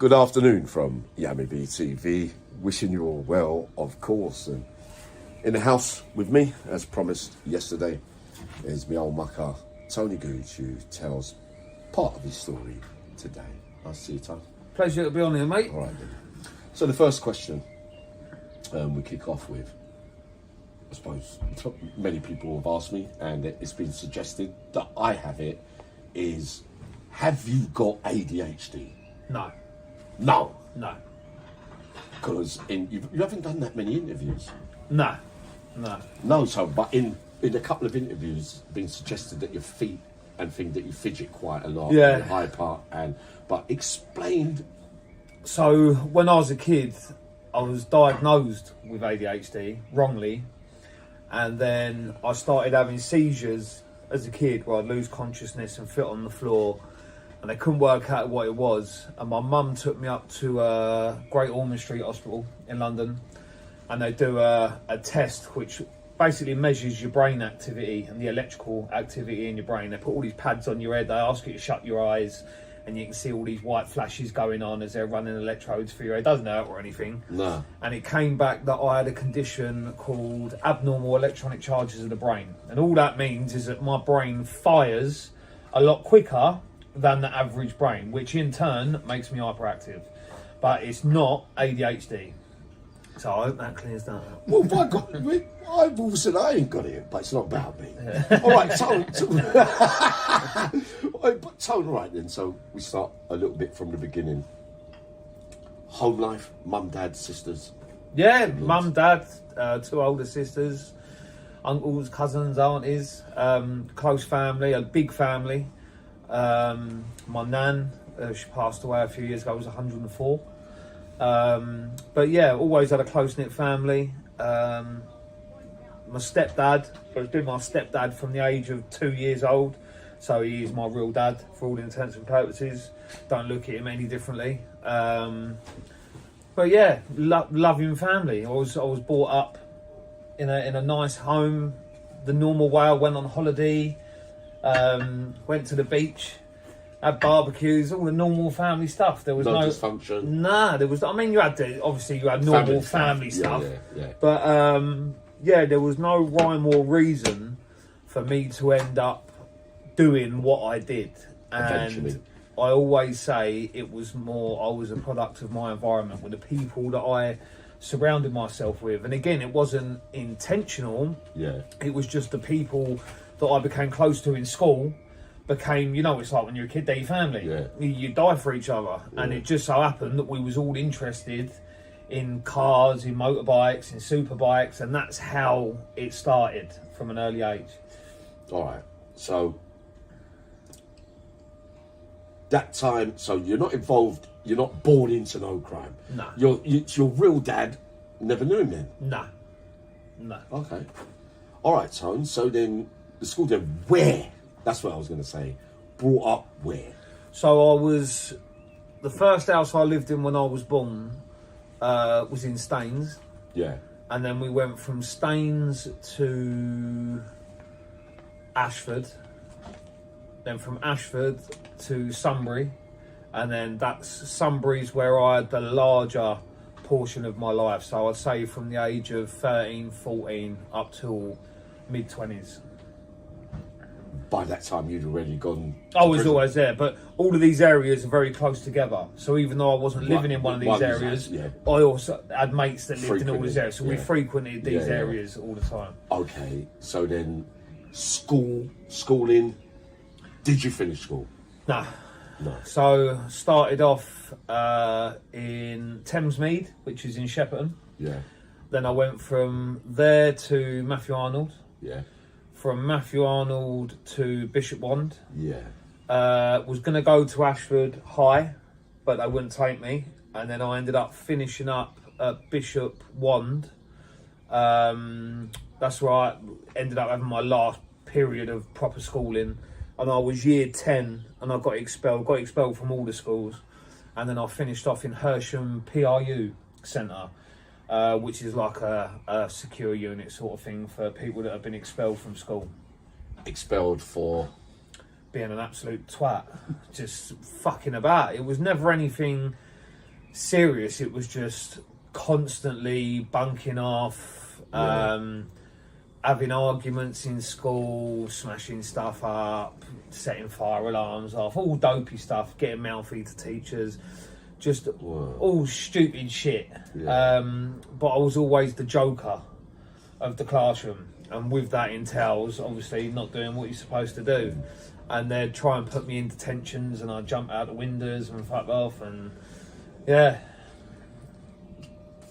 Good afternoon from Yami TV. Wishing you all well, of course. And in the house with me, as promised yesterday, is my old mucker, Tony GOOCH, who tells part of his story today. Nice to see you, Tony. Pleasure to be on here, mate. All right, then. So the first question we kick off with, I suppose many people have asked me, and it's been suggested that I have it, is have you got ADHD? No. No. No. Because you haven't done that many interviews. No. No, so, but in a couple of interviews, been suggested that your feet and think that you fidget quite a lot, Yeah. and hyper, but explained. So when I was a kid, I was diagnosed with ADHD wrongly, and then I started having seizures as a kid where I'd lose consciousness and fit on the floor, and they couldn't work out what it was. And my mum took me up to Great Ormond Street Hospital in London, and they do a test which basically measures your brain activity and the electrical activity in your brain. They put all these pads on your head, they ask you to shut your eyes, and you can see all these white flashes going on as they're running electrodes through your head. It doesn't hurt or anything. No. And it came back that I had a condition called abnormal electronic charges of the brain. And all that means is that my brain fires a lot quicker than the average brain, which in turn makes me hyperactive. But it's not ADHD. So I hope that clears that up. Well, I've always said I ain't got it, but it's not about me. All right, Tone, right then. So we start a little bit from the beginning. Home life, mum, dad, sisters. Yeah, mum, dad, two older sisters, uncles, cousins, aunties, close family, a big family. My nan, she passed away a few years ago, I was 104. But yeah, always had a close-knit family. My stepdad, I was doing my stepdad from the age of 2 years old, so he is my real dad for all intents and purposes. Don't look at him any differently. But yeah, loving family. I was brought up in a nice home, the normal way. I went on holiday, went to the beach, had barbecues, all the normal family stuff. There was no dysfunction. Nah, there was. I mean, you had normal family stuff. Yeah. But yeah, there was no rhyme or reason for me to end up doing what I did. Eventually. And I always say I was a product of my environment, with the people that I surrounded myself with. And again, it wasn't intentional. Yeah. It was just the people that I became close to in school became, it's like when you're a kid, they're your family. Yeah. You die for each other. Yeah. And it just so happened that we was all interested in cars, in motorbikes, in superbikes, and that's how it started from an early age. All right. So that time, so you're not involved, you're not born into no crime. No. Your real dad never knew him then? No. Okay. All right, Tone. So then the school then, where? That's what I was going to say. Brought up where? So the first house I lived in when I was born was in Staines. Yeah. And then we went from Staines to Ashford. Then from Ashford to Sunbury. And then Sunbury's where I had the larger portion of my life. So I'd say from the age of 13, 14 up till mid-20s. By that time, you'd already gone. I was always there, but all of these areas are very close together. So even though I wasn't living in one of these areas, I also had mates that lived in all these areas. So we frequented these areas all the time. Okay, so then schooling. Did you finish school? No. So started off in Thamesmead, which is in Shepperton. Yeah. Then I went from there to Matthew Arnold. Yeah. From Matthew Arnold to Bishop Wand. Yeah. Was going to go to Ashford High, but they wouldn't take me. And then I ended up finishing up at Bishop Wand. That's where I ended up having my last period of proper schooling. And I was year 10 and I got expelled from all the schools. And then I finished off in Hersham PRU Centre. Which is like a secure unit sort of thing for people that have been expelled from school. Expelled for? Being an absolute twat, just fucking about. It was never anything serious. It was just constantly bunking off, having arguments in school, smashing stuff up, setting fire alarms off, all dopey stuff, getting mouthy to teachers, just all stupid shit. But I was always the joker of the classroom, and with that entails obviously not doing what you're supposed to do. And they'd try and put me in detentions, and I'd jump out the windows and fuck off, and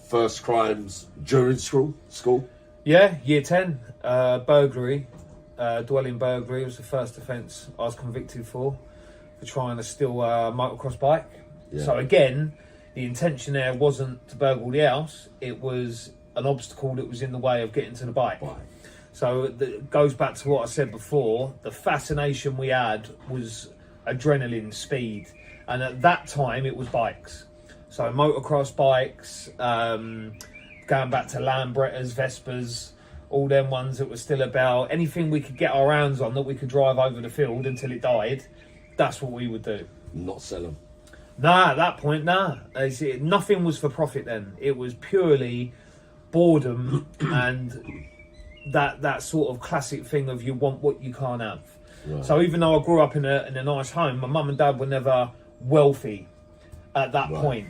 First crimes during school? Yeah, year 10, burglary, dwelling burglary was the first offence I was convicted for trying to steal a motocross bike. So again, the intention there wasn't to burgle the house, it was an obstacle that was in the way of getting to the bike. So it goes back to what I said before, the fascination we had was adrenaline, speed, and at that time it was bikes. So motocross bikes, going back to Lambrettas, Vespas, all them ones that were still about, anything we could get our hands on that we could drive over the field until it died, that's what we would do. Not sell them? Nah, at that point, nah. Nothing was for profit then. It was purely boredom and that sort of classic thing of you want what you can't have. So even though I grew up in a nice home, my mum and dad were never wealthy at that point.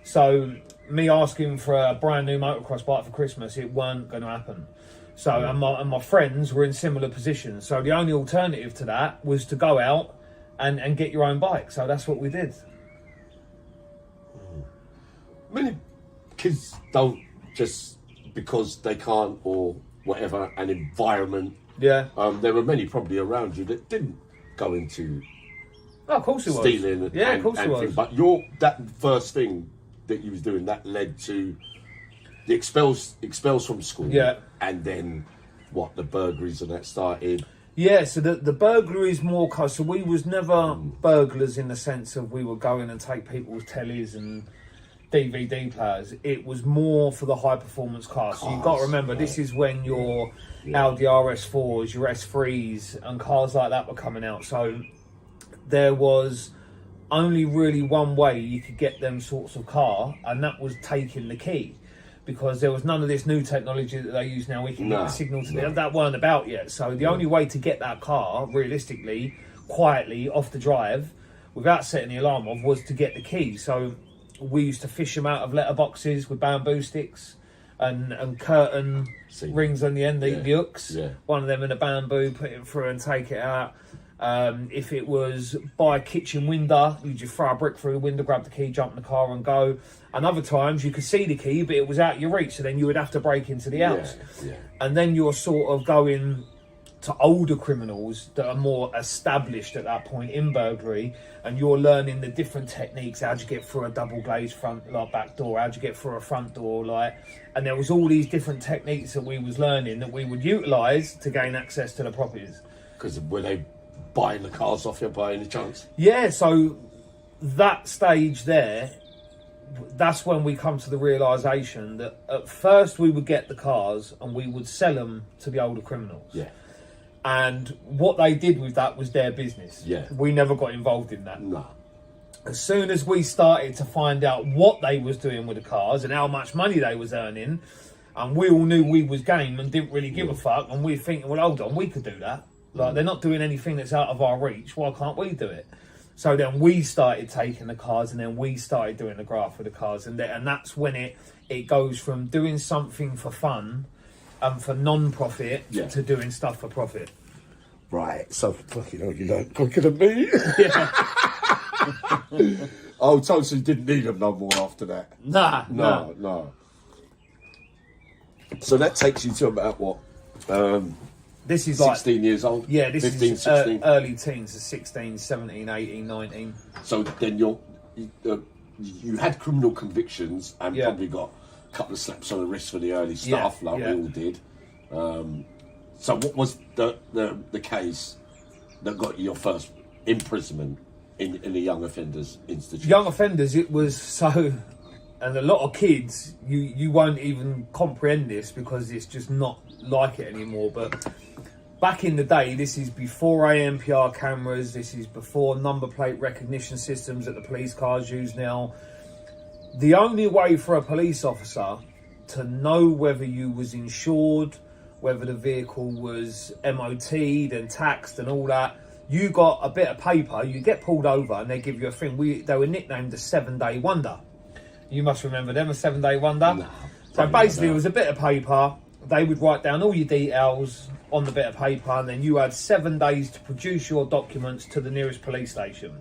So me asking for a brand new motocross bike for Christmas, it weren't going to happen. So and my friends were in similar positions. So the only alternative to that was to go out and get your own bike. So that's what we did. Many kids don't, just because they can't or whatever, an environment. There were many probably around you that didn't go into of course it was. Stealing. Of course it was. But that first thing that you was doing, that led to the expels from school. And then what, the burglaries and that started. So the burglaries more, so we was never burglars in the sense of we were going and take people's tellies and DVD players. It was more for the high performance cars. So you've got to remember, this is when your Audi RS4s, your S3s and cars like that were coming out. So there was only really one way you could get them sorts of car, and that was taking the key, because there was none of this new technology that they use now. We can get the signal to them. That weren't about yet. So the only way to get that car, realistically, quietly off the drive, without setting the alarm off, was to get the key. So we used to fish them out of letterboxes with bamboo sticks and curtain rings on the end, the hooks. One of them in a bamboo, put it through and take it out. If it was by a kitchen window, you just throw a brick through the window, grab the key, jump in the car and go. And other times you could see the key, but it was out your reach, so then you would have to break into the house. And then you're sort of going to older criminals that are more established at that point in burglary, and you're learning the different techniques. How'd you get through a double glazed front back door? How'd you get through a front door? And there was all these different techniques that we was learning that we would utilise to gain access to the properties. Because were they buying the cars off you by any chance? So that stage there, that's when we come to the realisation that at first we would get the cars and we would sell them to the older criminals. And what they did with that was their business. We never got involved in that. As soon as we started to find out what they was doing with the cars and how much money they was earning, and we all knew we was game and didn't really give a fuck, and we were thinking, well, hold on, we could do that. They're not doing anything that's out of our reach. Why can't we do it? So then we started taking the cars, and then we started doing the graft with the cars, and that's when it goes from doing something for fun and for non-profit to doing stuff for profit. Right. So fucking hell, you learned quicker than me. Oh, totally didn't need them no more after that. No. So that takes you to about what? This is 16 years old? This 15, is 16. Early teens, so 16, 17, 18, 19. So then you had criminal convictions and probably got a couple of slaps on the wrist for the early stuff, we all did. So what was the case that got you your first imprisonment in the Young Offenders Institute? Young Offenders, it was so... And a lot of kids, you won't even comprehend this because it's just not like it anymore. But back in the day, this is before ANPR cameras, this is before number plate recognition systems that the police cars use now. The only way for a police officer to know whether you was insured, whether the vehicle was MOT'd and taxed and all that, you got a bit of paper, you get pulled over and they give you a thing. They were nicknamed the 7-Day Wonder. You must remember them, a 7-Day Wonder. No, so basically it was a bit of paper. They would write down all your details on the bit of paper, and then you had 7 days to produce your documents to the nearest police station.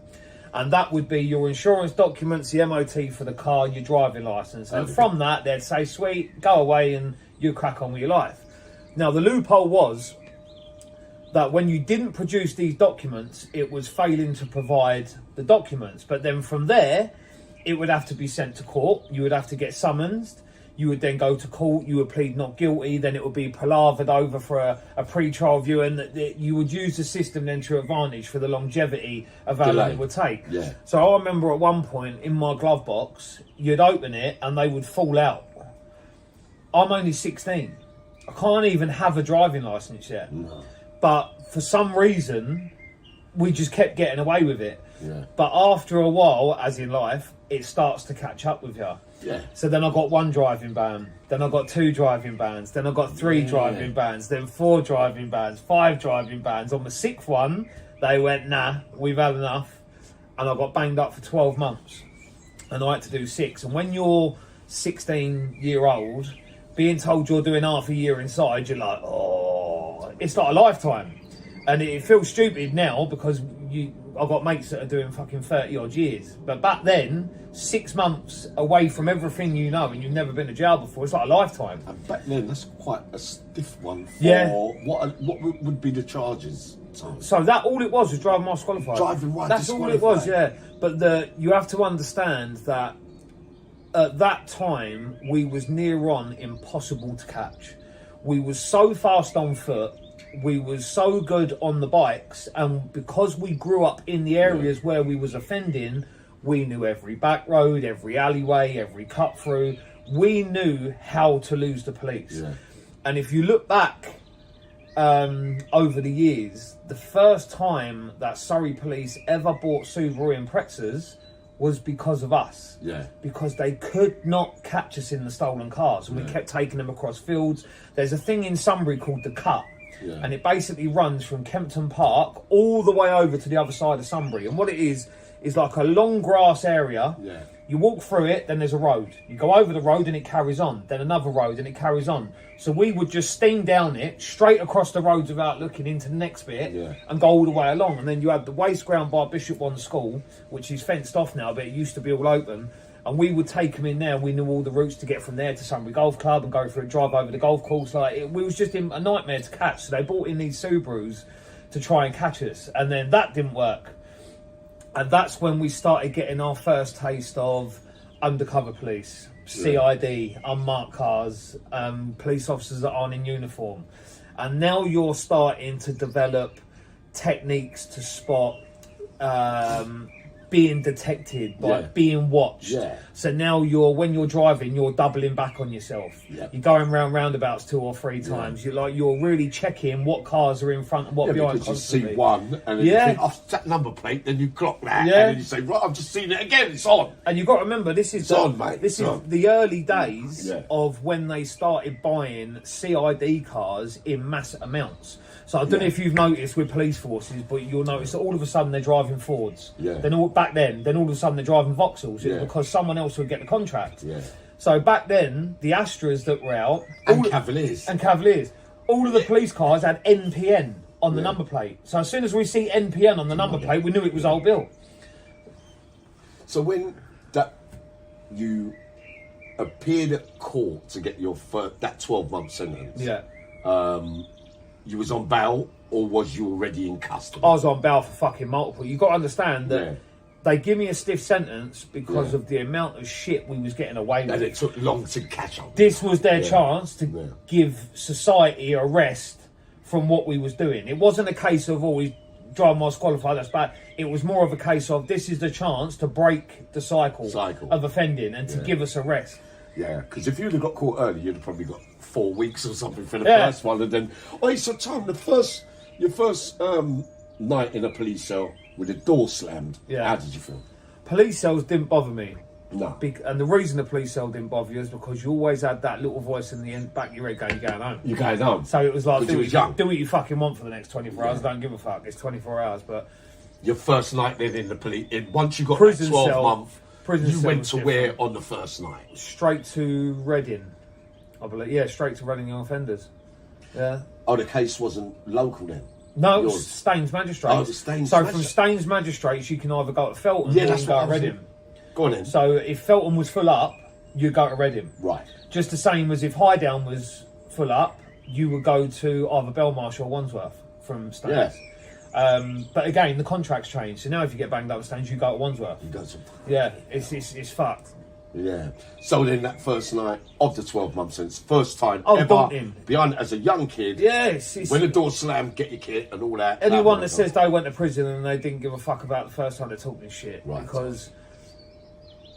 And that would be your insurance documents, the MOT for the car, your driving licence. And from that, they'd say, sweet, go away and you crack on with your life. Now, the loophole was that when you didn't produce these documents, it was failing to provide the documents. But then from there, it would have to be sent to court. You would have to get summoned. You would then go to court. You would plead not guilty. Then it would be palavered over for a pre-trial view. And you would use the system then to advantage for the longevity of how long it would take. Yeah. So I remember at one point in my glove box, you'd open it and they would fall out. I'm only 16. I can't even have a driving licence yet. No. But for some reason, we just kept getting away with it. Yeah. But after a while, as in life, it starts to catch up with you. Yeah. So then I got 1 driving ban, then I got 2 driving bans, then I got 3 driving bans, then 4 driving bans, 5 driving bans. On the 6th one, they went, nah, we've had enough. And I got banged up for 12 months. And I had to do 6. And when you're 16-year-old, being told you're doing half a year inside, you're like, oh, it's like a lifetime. And it feels stupid now because I've got mates that are doing fucking 30 odd years. But back then, 6 months away from everything you know and you've never been to jail before, it's like a lifetime. And back then, that's quite a stiff one for what would be the charges? So that all it was driving whilst qualified. Driving while That's all it was, yeah. But you have to understand that at that time, we was near on impossible to catch. We was so fast on foot. We was so good on the bikes. And because we grew up in the areas where we was offending, we knew every back road, every alleyway, every cut through. We knew how to lose the police. Yeah. And if you look back over the years, the first time that Surrey police ever bought Subaru Imprezas was because of us. Yeah. Because they could not catch us in the stolen cars. And we kept taking them across fields. There's a thing in Sunbury called the Cut. Yeah. And it basically runs from Kempton Park all the way over to the other side of Sunbury. And what it is like a long grass area. Yeah. You walk through it, then there's a road. You go over the road and it carries on. Then another road and it carries on. So we would just steam down it, straight across the roads without looking into the next bit, and go all the way along. And then you had the waste ground by Bishop One School, which is fenced off now, but it used to be all open. And we would take them in there. We knew all the routes to get from there to Sunbury Golf Club and go through a drive over the golf course. We was just a nightmare to catch. So they brought in these Subarus to try and catch us. And then that didn't work. And that's when we started getting our first taste of undercover police, CID, unmarked cars, police officers that aren't in uniform. And now you're starting to develop techniques to spot being detected, being watched. Yeah. So now when you're driving, you're doubling back on yourself. Yeah. You're going round roundabouts 2 or 3 times. You're really checking what cars are in front and what behind. Because you see one and then you think, oh, that number plate, then you clock that, and then you say, right, I've just seen it again, it's on. And you've got to remember, this is the early days of when they started buying CID cars in mass amounts. So I don't know if you've noticed with police forces, but you'll notice that all of a sudden they're driving Fords. Yeah. Then all of a sudden they're driving Vauxhalls because someone else would get the contract. Yeah. So back then, the Astras that were out... Cavaliers. All of the police cars had NPN on the number plate. So as soon as we see NPN on the number plate, we knew it was Old Bill. So when you appeared at court to get your that 12-month sentence... you was on bail, or was you already in custody? I was on bail for fucking multiple. You've got to understand that they give me a stiff sentence because of the amount of shit we was getting away with. And it took long to catch up. This was their chance to give society a rest from what we was doing. It wasn't a case of always driving whilst qualified, that's bad. It was more of a case of this is the chance to break the cycle. Of offending and to give us a rest. Yeah, because if you'd have got caught early, you'd have probably got 4 weeks or something for the first one, and then so Tom, your first night in a police cell with the door slammed. Yeah. How did you feel? Police cells didn't bother me No. And the reason the police cell didn't bother you is because you always had that little voice in the back of your head going, you're going home. You're going home. So it was like, do young. what you fucking want for the next 24 hours. Don't give a fuck. It's 24 hours. But your first night then in the police, once you got prison that 12 cell, month, prison you cell went was to different. where on the first night? Straight to Reading, I believe. Yeah, straight to Reading Young Offenders. Yeah. Oh, the case wasn't local then? No, it was Staines Magistrates. Oh, it was Staines So Magistrates. from Staines Magistrates, you can either go to Felton Yeah, or that's you can what go I to was Reading. Go on then. So if Felton was full up, you go to Reading. Right. Just the same as if Highdown was full up, you would go to either Belmarsh or Wandsworth from Staines. Yeah. But again, the contracts change. So now if you get banged up at Staines, you go to Wandsworth. You got some. Yeah, it's fucked. Yeah. So then that first night of the 12 month sentence, first time Oh, ever daunting. behind as a young kid. Yeah, it's When the door slammed, get your kit and all that. anyone that says they went to prison and they didn't give a fuck about the first time they're talking shit. Right. Because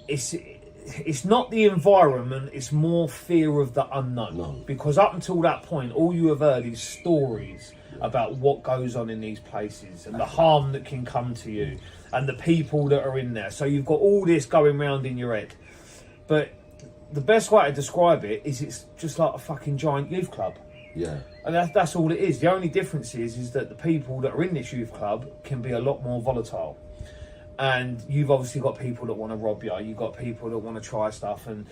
it's not the environment, it's more fear of the unknown. No. Because up until that point, all you have heard is stories about what goes on in these places and the harm that can come to you and the people that are in there. So you've got all this going round in your head. But the best way to describe it is it's just like a fucking giant youth club. Yeah. And that's all it is. The only difference is that the people that are in this youth club can be a lot more volatile. And you've obviously got people that want to rob you. You've got people that want to try stuff. And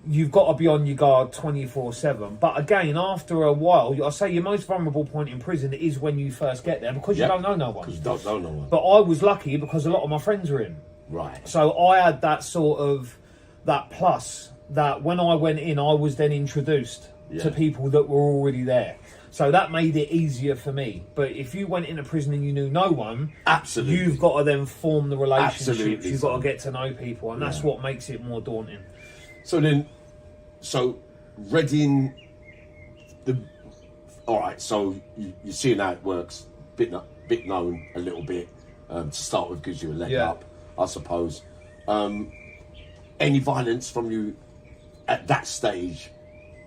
you've got to be on your guard 24/7. But again, after a while, I say your most vulnerable point in prison is when you first get there because you don't know no one. Because you don't know no one. But I was lucky because a lot of my friends were in. Right. So I had that sort of, that plus, that when I went in, I was then introduced to people that were already there. So that made it easier for me. But if you went into prison and you knew no one, Absolutely. you've got to then form the relationships. Absolutely. You've got to get to know people, and that's what makes it more daunting. So then, Reading, all right, so you're seeing how it works, bit known a little bit, to start with, gives you a leg up, I suppose. Any violence from you at that stage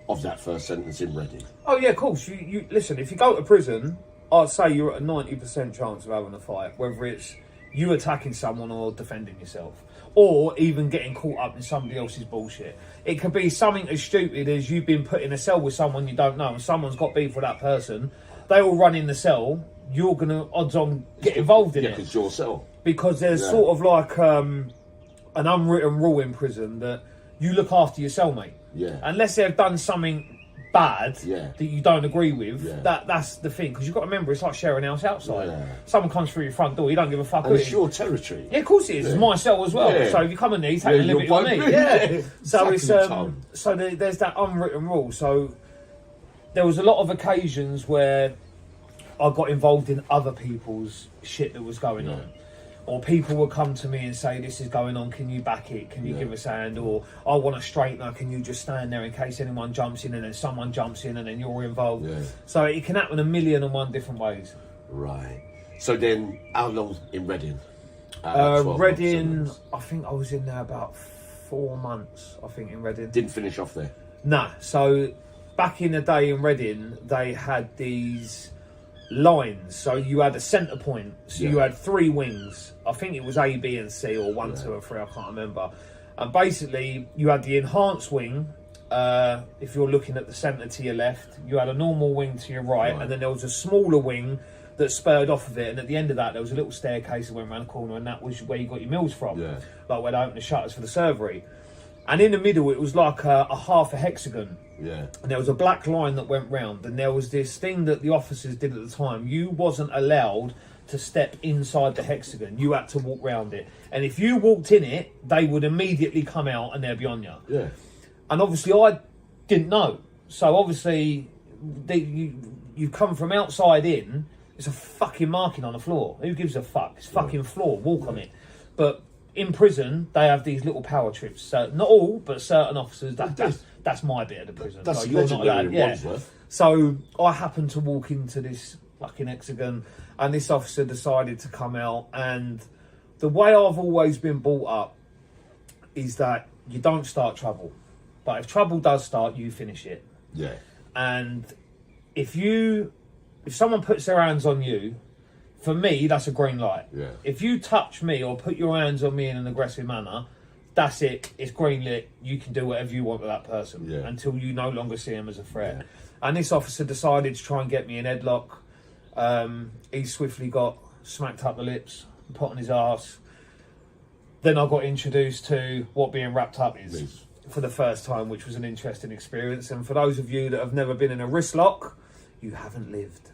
of that first sentence in Reading? Oh yeah, of course. You listen, if you go to prison, I'd say you're at a 90% chance of having a fight, whether it's you attacking someone or defending yourself, or even getting caught up in somebody else's bullshit. It could be something as stupid as you've been put in a cell with someone you don't know and someone's got beef with that person. They all run in the cell. You're going to, odds on, get involved in it. because your cell. Because there's sort of like an unwritten rule in prison that you look after your cellmate. Yeah. Unless they've done something bad Yeah. that you don't agree with, Yeah. that's the thing. Because you've got to remember, it's like sharing a house outside. Yeah. Someone comes through your front door, you don't give a fuck And who it's it your is. territory. Yeah, of course it is. It's my cell as well. Yeah. So if you come in there, you take the you're liberty with me. both- Yeah. So it's Exactly, so there's that unwritten rule. So there was a lot of occasions where I got involved in other people's shit that was going on. Or people would come to me and say, this is going on, can you back it? Can you give us a hand? Or I want a straightener, can you just stand there in case anyone jumps in and then someone jumps in and then you're involved? Yeah. So it can happen 1,000,001 different ways. Right. So then, how long in Reading? 12 months, Reading, 7 months. I think I was in there about 4 months, I think, in Reading. Didn't finish off there. No, so back in the day in Reading, they had these lines. So you had a centre point. So you had 3 wings. I think it was A, B and C, or 1, 2 and 3, I can't remember. And basically, you had the enhanced wing. If you're looking at the centre to your left, you had a normal wing to your right. And then there was a smaller wing that spurred off of it. And at the end of that, there was a little staircase that went around the corner, and that was where you got your meals from. Yeah. Like where they opened the shutters for the servery. And in the middle, it was like a half a hexagon. Yeah. And there was a black line that went round, and there was this thing that the officers did at the time. You wasn't allowed to step inside the hexagon. You had to walk round it. And if you walked in it, they would immediately come out and they'd be on you. Yeah. And obviously I didn't know. So obviously you come from outside in, it's a fucking marking on the floor. Who gives a fuck? It's fucking floor, walk on it. But in prison, they have these little power trips. So not all, but certain officers, that's my bit of the prison. That's so you're not allowed. in Yeah. Wandsworth. So I happened to walk into this fucking hexagon, and this officer decided to come out. And the way I've always been brought up is that you don't start trouble, but if trouble does start, you finish it. Yeah. And if someone puts their hands on you, for me, that's a green light. Yeah. If you touch me or put your hands on me in an aggressive manner, that's it. It's greenlit. You can do whatever you want with that person Yeah. until you no longer see him as a threat. Yeah. And this officer decided to try and get me in headlock. He swiftly got smacked up the lips, put on his ass. Then I got introduced to what being wrapped up is for the first time, which was an interesting experience. And for those of you that have never been in a wrist lock, you haven't lived.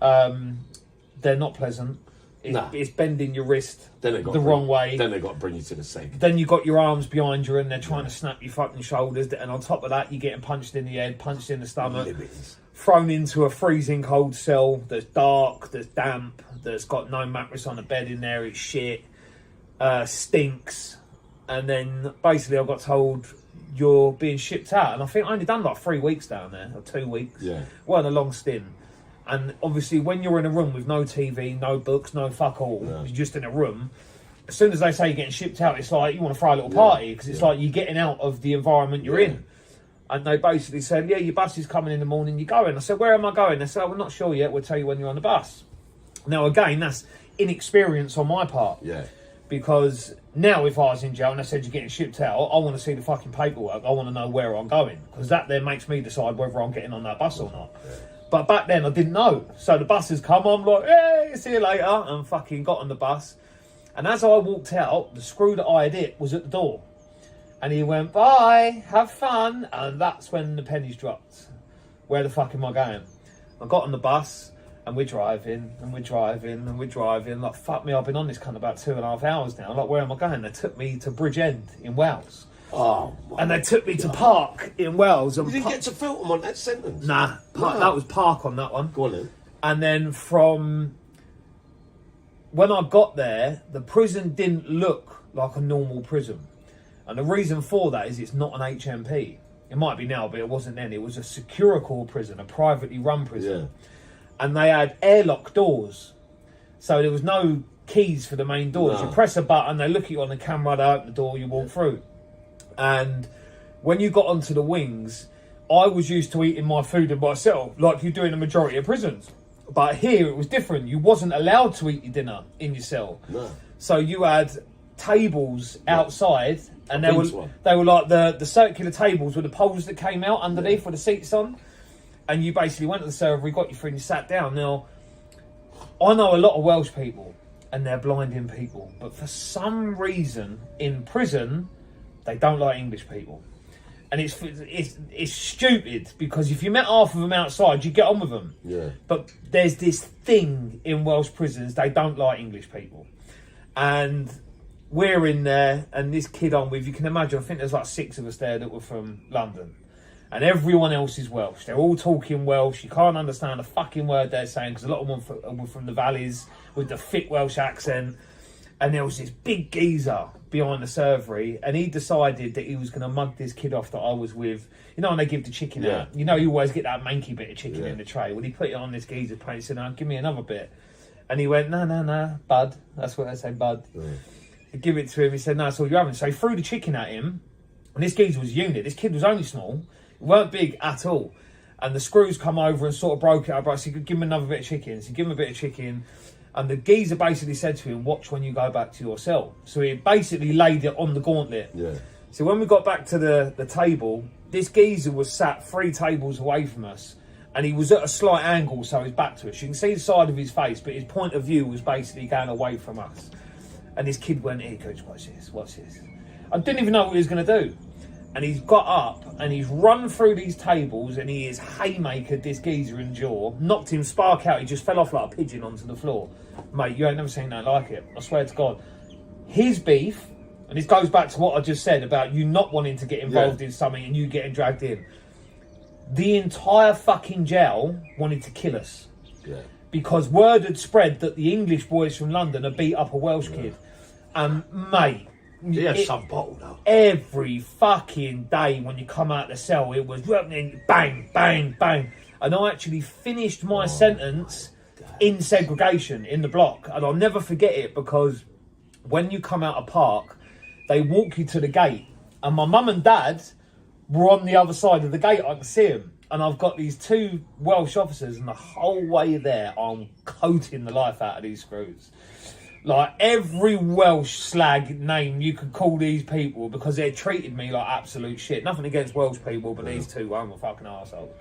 They're not pleasant. It's bending your wrist the wrong way. Then they got to bring you to the seg. Then you got your arms behind you and they're trying to snap your fucking shoulders. And on top of that, you're getting punched in the head, punched in the stomach, thrown into a freezing cold cell that's dark, that's damp, that's got no mattress on the bed in there. It's shit, stinks. And then basically I got told you're being shipped out. And I think I only done like 3 weeks down there, or 2 weeks. Yeah. Weren't a long stint. And obviously, when you're in a room with no TV, no books, no fuck all, you're just in a room. As soon as they say you're getting shipped out, it's like you want to throw a little party because it's like you're getting out of the environment you're in. And they basically said, yeah, your bus is coming in the morning, you're going. I said, where am I going? They said, oh, we're not sure yet, we'll tell you when you're on the bus. Now, again, that's inexperience on my part. Yeah. Because now if I was in jail and they said you're getting shipped out, I want to see the fucking paperwork. I want to know where I'm going. Because that then makes me decide whether I'm getting on that bus or not. Yeah. But back then I didn't know. So the bus has come, I'm like, hey, see you later. And fucking got on the bus. And as I walked out, the screw that I had hit was at the door. And he went, bye, have fun. And that's when the pennies dropped. Where the fuck am I going? I got on the bus and we're driving and we're driving and we're driving. Like, fuck me, I've been on this cunt about 2.5 hours now. Like, where am I going? They took me to Bridgend in Wales. Oh, and they took me to Park in Wales. And you didn't get to film on that sentence? Nah, that was Park on that one. Go on then. And then from when I got there, the prison didn't look like a normal prison. And the reason for that is it's not an HMP. It might be now, but it wasn't then. It was a Securicor prison, a privately run prison. Yeah. And they had airlock doors. So there was no keys for the main doors. No. You press a button, they look at you on the camera, they open the door, you walk through. And when you got onto the wings, I was used to eating my food in myself, like you do in the majority of prisons. But here it was different. You wasn't allowed to eat your dinner in your cell. No. So you had tables outside, and they were like the circular tables with the poles that came out underneath with the seats on. And you basically went to the server, he got you through and you sat down. Now, I know a lot of Welsh people, and they're blinding people. But for some reason, in prison, they don't like English people. And it's stupid, because if you met half of them outside, you get on with them. Yeah. But there's this thing in Welsh prisons, they don't like English people. And we're in there, and this kid I'm with, you can imagine, I think there's like 6 of us there that were from London. And everyone else is Welsh. They're all talking Welsh. You can't understand a fucking word they're saying, because a lot of them were from the valleys with the thick Welsh accent. And there was this big geezer behind the servery, and he decided that he was going to mug this kid off that I was with. You know when they give the chicken out? You know you always get that manky bit of chicken in the tray. Well, he put it on this geezer's plate and said, no, give me another bit. And he went, no, bud. That's what they say, bud. He'd give it to him. He said, no, that's all you're having. So he threw the chicken at him, and this geezer was a unit. This kid was only small. He weren't big at all. And the screws come over and sort of broke it up. I said, give him another bit of chicken. So give him a bit of chicken. And the geezer basically said to him, watch when you go back to your cell. So he basically laid it on the gauntlet. Yeah. So when we got back to the table, this geezer was sat 3 tables away from us. And he was at a slight angle, so he's back to us. You can see the side of his face, but his point of view was basically going away from us. And this kid went, here, coach, watch this. I didn't even know what he was going to do. And he's got up and he's run through these tables and he has haymakered this geezer in the jaw, knocked him spark out. He just fell off like a pigeon onto the floor. Mate, you ain't never seen nothing like it. I swear to God. His beef, and this goes back to what I just said about you not wanting to get involved in something and you getting dragged in. The entire fucking jail wanted to kill us. Yeah. Because word had spread that the English boys from London had beat up a Welsh kid. And mate, he had some bottle though. Every fucking day when you come out the cell, it was bang, bang, bang. And I actually finished my sentence in segregation in the block. And I'll never forget it, because when you come out of Park, they walk you to the gate. And my mum and dad were on the other side of the gate. I can see them. And I've got these 2 Welsh officers, and the whole way there, I'm coating the life out of these screws. Like every Welsh slag name you could call these people, because they treated me like absolute shit. Nothing against Welsh people, but these two were fucking arseholes.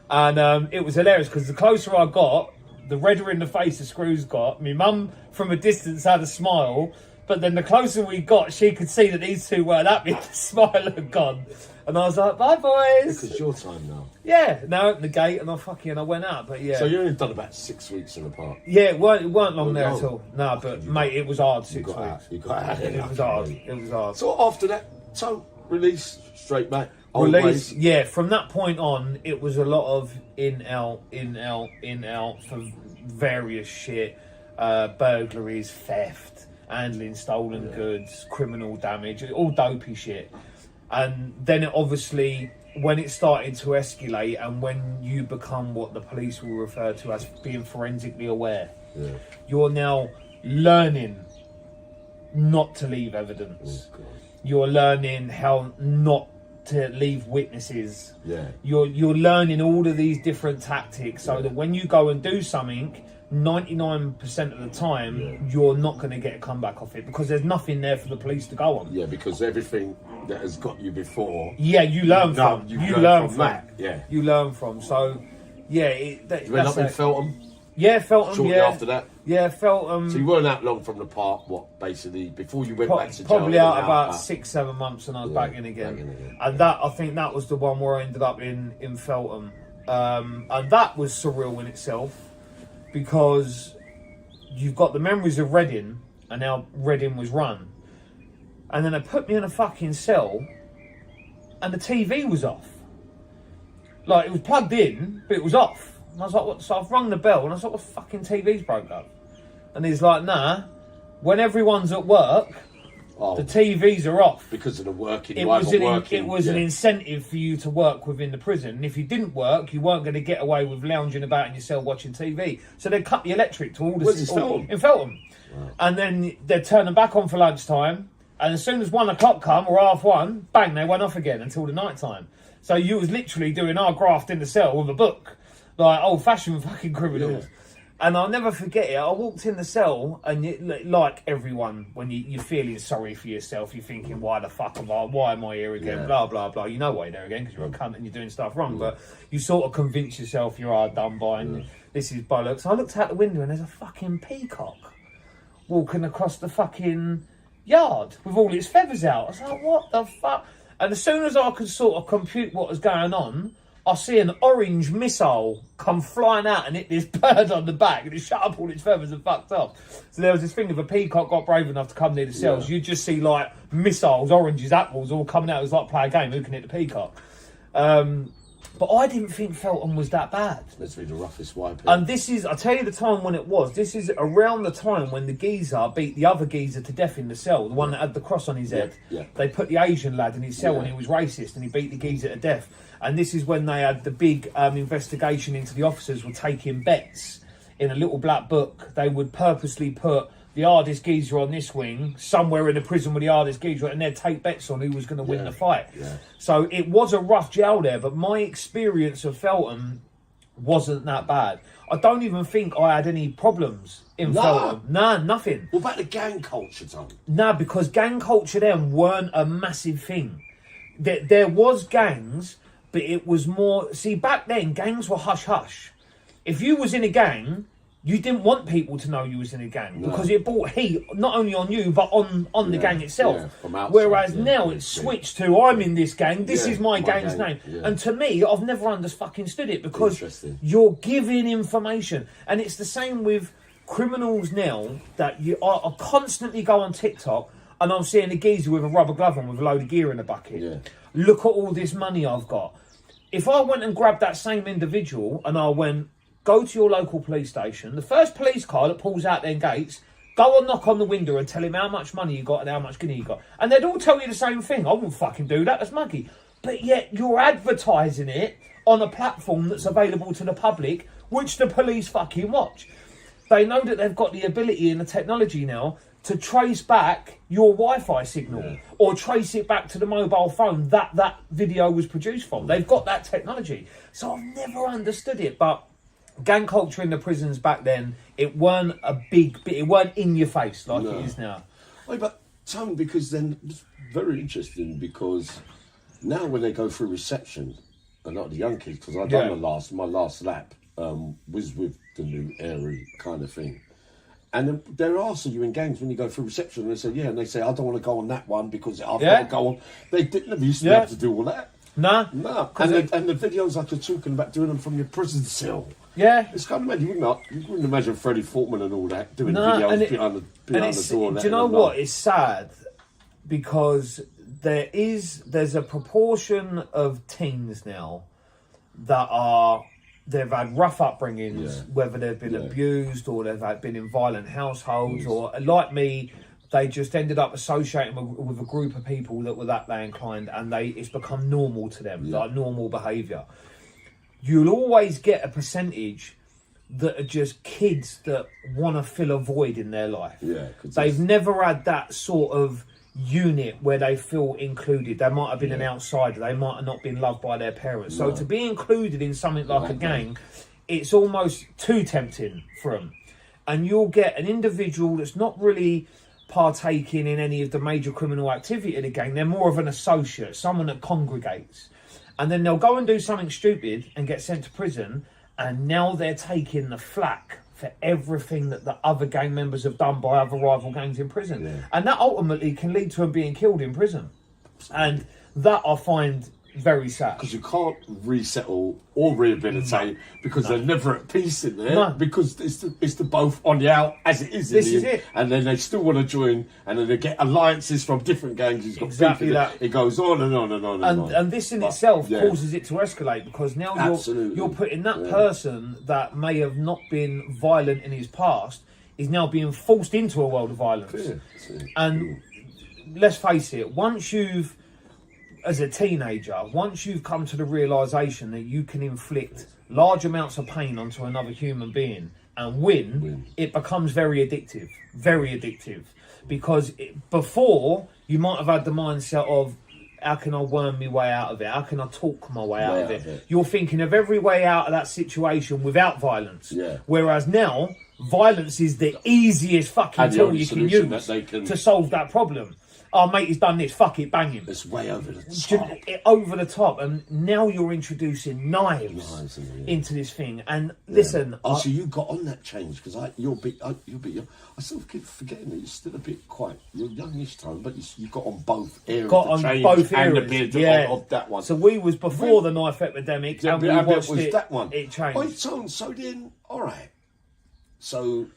And it was hilarious because the closer I got, the redder in the face the screws got. My mum from a distance had a smile, but then the closer we got, she could see that these two weren't happy. The smile had gone. And I was like, bye boys. It's your time now. Yeah, now I opened the gate and I went out, but yeah. So you only done about 6 weeks in the park? Yeah, it weren't long there at all. No, but mate, it was hard 6 weeks. You got out. It was hard. It was hard. So after that, so release, straight back. Release, yeah, from that point on, it was a lot of in, out for various shit. Burglaries, theft, handling stolen goods, criminal damage, all dopey shit. And then it obviously, when it started to escalate and when you become what the police will refer to as being forensically aware, you're now learning not to leave evidence. You're learning how not to leave witnesses. You're learning all of these different tactics so that when you go and do something, 99% of the time you're not going to get a comeback off it, because there's nothing there for the police to go on. Because everything that has got you before, you learn from. You learn from that. You learn from. So you went up in Feltham. Yeah, Feltham. Shortly after that. Yeah, Feltham. So you weren't that long from the park. What basically before you went back to jail? Probably out about 6-7 months, and I was back in again. And that, I think that was the one where I ended up in Feltham, and that was surreal in itself, because you've got the memories of Reading, and how Reading was run, and then they put me in a fucking cell, and the TV was off. Like, it was plugged in, but it was off. And I was like, what? So I've rung the bell, and I was like, what, fucking TV's broke up? And he's like, nah, when everyone's at work, the TVs are off. Because of the working, it was an incentive for you to work within the prison. And if you didn't work, you weren't going to get away with lounging about in your cell watching TV. So they cut the electric to all the... in Feltham. Wow. And then they'd turn them back on for lunchtime. And as soon as 1 o'clock come, or 1:30, bang, they went off again until the night time. So you was literally doing our graft in the cell with a book. Like old-fashioned fucking criminals. And I'll never forget it. I walked in the cell, and like everyone, when you're feeling sorry for yourself, you're thinking, why am I here again? Blah, blah, blah. You know why you're there again, because you're a cunt and you're doing stuff wrong. But you sort of convince yourself you're hard done by, and this is bollocks. I looked out the window, and there's a fucking peacock walking across the fucking yard with all its feathers out. I was like, what the fuck? And as soon as I could sort of compute what was going on, I see an orange missile come flying out and hit this bird on the back, and it shut up all its feathers and fucked off. So there was this thing, if a peacock got brave enough to come near the cells, you'd just see like missiles, oranges, apples all coming out. It was like play a game, who can hit the peacock? But I didn't think Feltham was that bad. Let's be the roughest wipe. And this is, I'll tell you the time when it was. This is around the time when the geezer beat the other geezer to death in the cell, the one that had the cross on his head. They put the Asian lad in his cell and he was racist, and he beat the geezer to death. And this is when they had the big investigation into the officers were taking bets in a little black book. They would purposely put the hardest geezer on this wing, somewhere in the prison with the hardest geezer, and they'd take bets on who was going to win the fight. So it was a rough jail there, but my experience of Feltham wasn't that bad. I don't even think I had any problems in Feltham. Nah, nothing. What about the gang culture, Tom? Nah, because gang culture then weren't a massive thing. There was gangs, but it was more... See, back then, gangs were hush-hush. If you was in a gang, you didn't want people to know you was in a gang, because it brought heat not only on you but on the gang itself. Whereas now it's switched to, I'm in this gang, this is my gang's name. And to me, I've never fucking stood it, because you're giving information. And it's the same with criminals now, that I constantly go on TikTok and I'm seeing a geezer with a rubber glove on with a load of gear in a bucket. Look at all this money I've got. If I went and grabbed that same individual and I went, go to your local police station, the first police car that pulls out their gates, go and knock on the window and tell him how much money you got and how much guinea you got. And they'd all tell you the same thing. I wouldn't fucking do that, that's muggy. But yet you're advertising it on a platform that's available to the public, which the police fucking watch. They know that they've got the ability and the technology now to trace back your Wi-Fi signal or trace it back to the mobile phone that video was produced from. They've got that technology. So I've never understood it, but gang culture in the prisons back then, it weren't a big bit, it weren't in your face like it is now. Oh, but Tone, because then it's very interesting, because now when they go through reception, a lot of the young kids, because I done my last lap was with the new airy kind of thing. And then they're asking you in gangs when you go through reception, and they say, and they say, I don't want to go on that one because I've got to go on. They didn't used to be able to do all that. No. And the videos like you're talking about doing them from your prison cell. Yeah. It's kind of mad. You wouldn't imagine Freddie Fortman and all that doing videos behind the door. Do you know what? It's sad because there's a proportion of teens now that they've had rough upbringings, whether they've been abused or they've been in violent households, or like me, they just ended up associating with a group of people that were that way inclined, and it's become normal to them, like normal behaviour. You'll always get a percentage that are just kids that want to fill a void in their life. They've never had that sort of unit where they feel included. They might have been an outsider. They might have not been loved by their parents. So to be included in something like a gang, it's almost too tempting for them. And you'll get an individual that's not really partaking in any of the major criminal activity of the gang. They're more of an associate, someone that congregates. And then they'll go and do something stupid and get sent to prison, and now they're taking the flak for everything that the other gang members have done by other rival gangs in prison. And that ultimately can lead to them being killed in prison. And that I find very sad. Because you can't resettle or rehabilitate because they're never at peace in there. Because it's the both on the out as it is. This is it. And then they still want to join, and then they get alliances from different gangs. It's got exactly that. It goes on and on and on and on. And this in itself causes it to escalate, because now you're putting that person that may have not been violent in his past is now being forced into a world of violence. And let's face it, as a teenager, once you've come to the realisation that you can inflict large amounts of pain onto another human being and win, it becomes very addictive. Very addictive. Because before, you might have had the mindset of, how can I worm my way out of it? How can I talk my way out of it? You're thinking of every way out of that situation without violence. Whereas now, violence is the easiest fucking tool you can use to solve that problem. Oh, mate, he's done this. Fuck it, bang him. It's way over the top. Over the top. And now you're introducing knives into this thing. And listen... so you got on that change, because I still keep forgetting that you're still a bit quite... You're youngish, Tone, but you got on both areas. Got on both areas, and the bit of that one. So we was before the knife epidemic, and we watched it. That one. It changed. Oh, Tone, so then, all right. So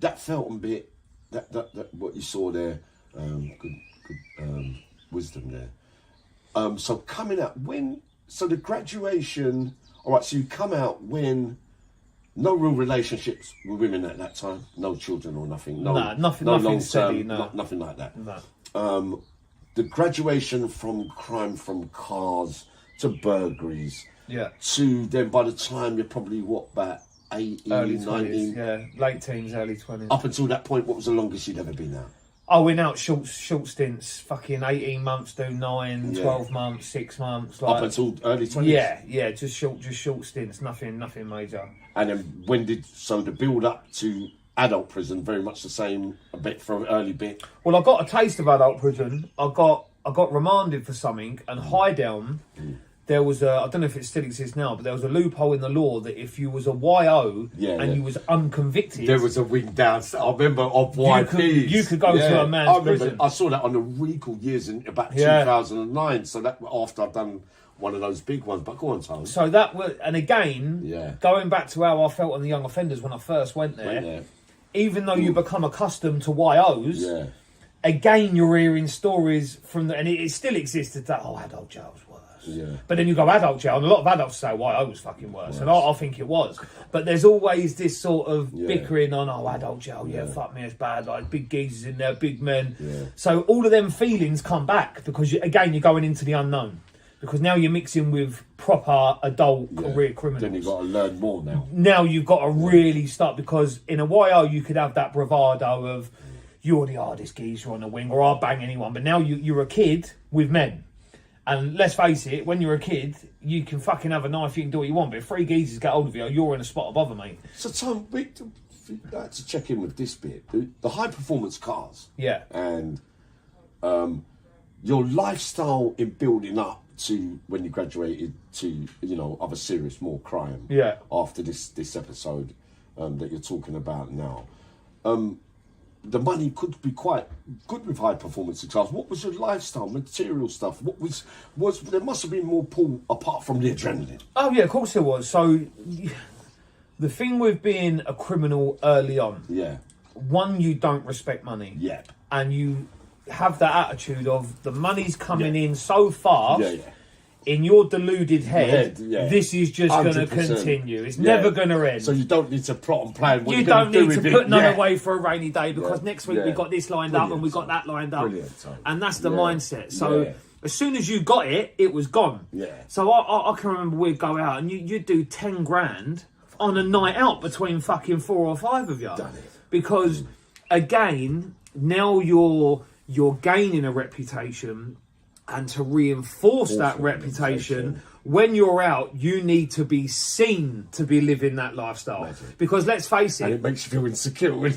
that Felton bit, that what you saw there, good wisdom there. So coming out so the graduation, all right, so you come out when no real relationships with women at that time, no children or nothing, nothing silly, nothing like that. The graduation from crime, from cars to burglaries, to then by the time you're probably about 18, early 19, 20s, late teens, early 20s. Up until that point, what was the longest you'd ever been out? Oh, we're out short stints, fucking 18 months, do 9, 12 months, 6 months. Up until early 20s? Yeah, just short stints, nothing major. And then the build up to adult prison, very much the same, a bit from early bit? Well, I got a taste of adult prison. I got remanded for something, and Highdown, there was I don't know if it still exists now, but there was a loophole in the law that if you was a YO and you was unconvicted, there was a wing down. I remember of YPs. You could go to a man's prison. I saw that on the Recall years in about 2009. So that after I'd done one of those big ones. But go on, Tony. So that was, and again, going back to how I felt on the young offenders when I first went there, even though you become accustomed to YOs, again you're hearing stories from and it still existed that adult jail's worse. But then you go adult jail, and a lot of adults say, I was fucking worse. And I think it was. But there's always this sort of bickering on, adult jail, fuck me, it's bad, like big geezers in there, big men. So all of them feelings come back because, again, you're going into the unknown. Because now you're mixing with proper adult career criminals. Then you've got to learn more now. Now you've got to really start, because in a YO you could have that bravado of, you're the hardest geezer on the wing, or I'll bang anyone. But now you're a kid with men. And let's face it, when you're a kid, you can fucking have a knife, you can do what you want. But if three geezers get hold of you, you're in a spot of bother, mate. So, Tom, I had to check in with this bit. The high performance cars. Yeah. And your lifestyle in building up to when you graduated to, other serious, more crime. Yeah. After this episode that you're talking about now. The money could be quite good with high performance cars. What was your lifestyle, material stuff? What was there must have been more pull apart from the adrenaline? Oh yeah, of course there was. So the thing with being a criminal early on, one, you don't respect money. Yeah. And you have that attitude of the money's coming in so fast. Yeah. In your deluded head, yeah. this is just going to 100%. continue. It's never going to end. So you don't need to plot and plan what you you're going don't to do need to with put it. none away for a rainy day because next week Yeah. we got this lined up and we got that lined up. Brilliant, Tom. And that's the Yeah. mindset. So Yeah. as soon as you got it, it was gone. Yeah. So I can remember we'd go out and you'd do 10 grand on a night out between fucking 4 or 5 of you. Done it. Because again, now you're gaining a reputation, and to reinforce that reputation, when you're out, you need to be seen to be living that lifestyle. Magic. Because let's face And it, it makes you feel insecure. do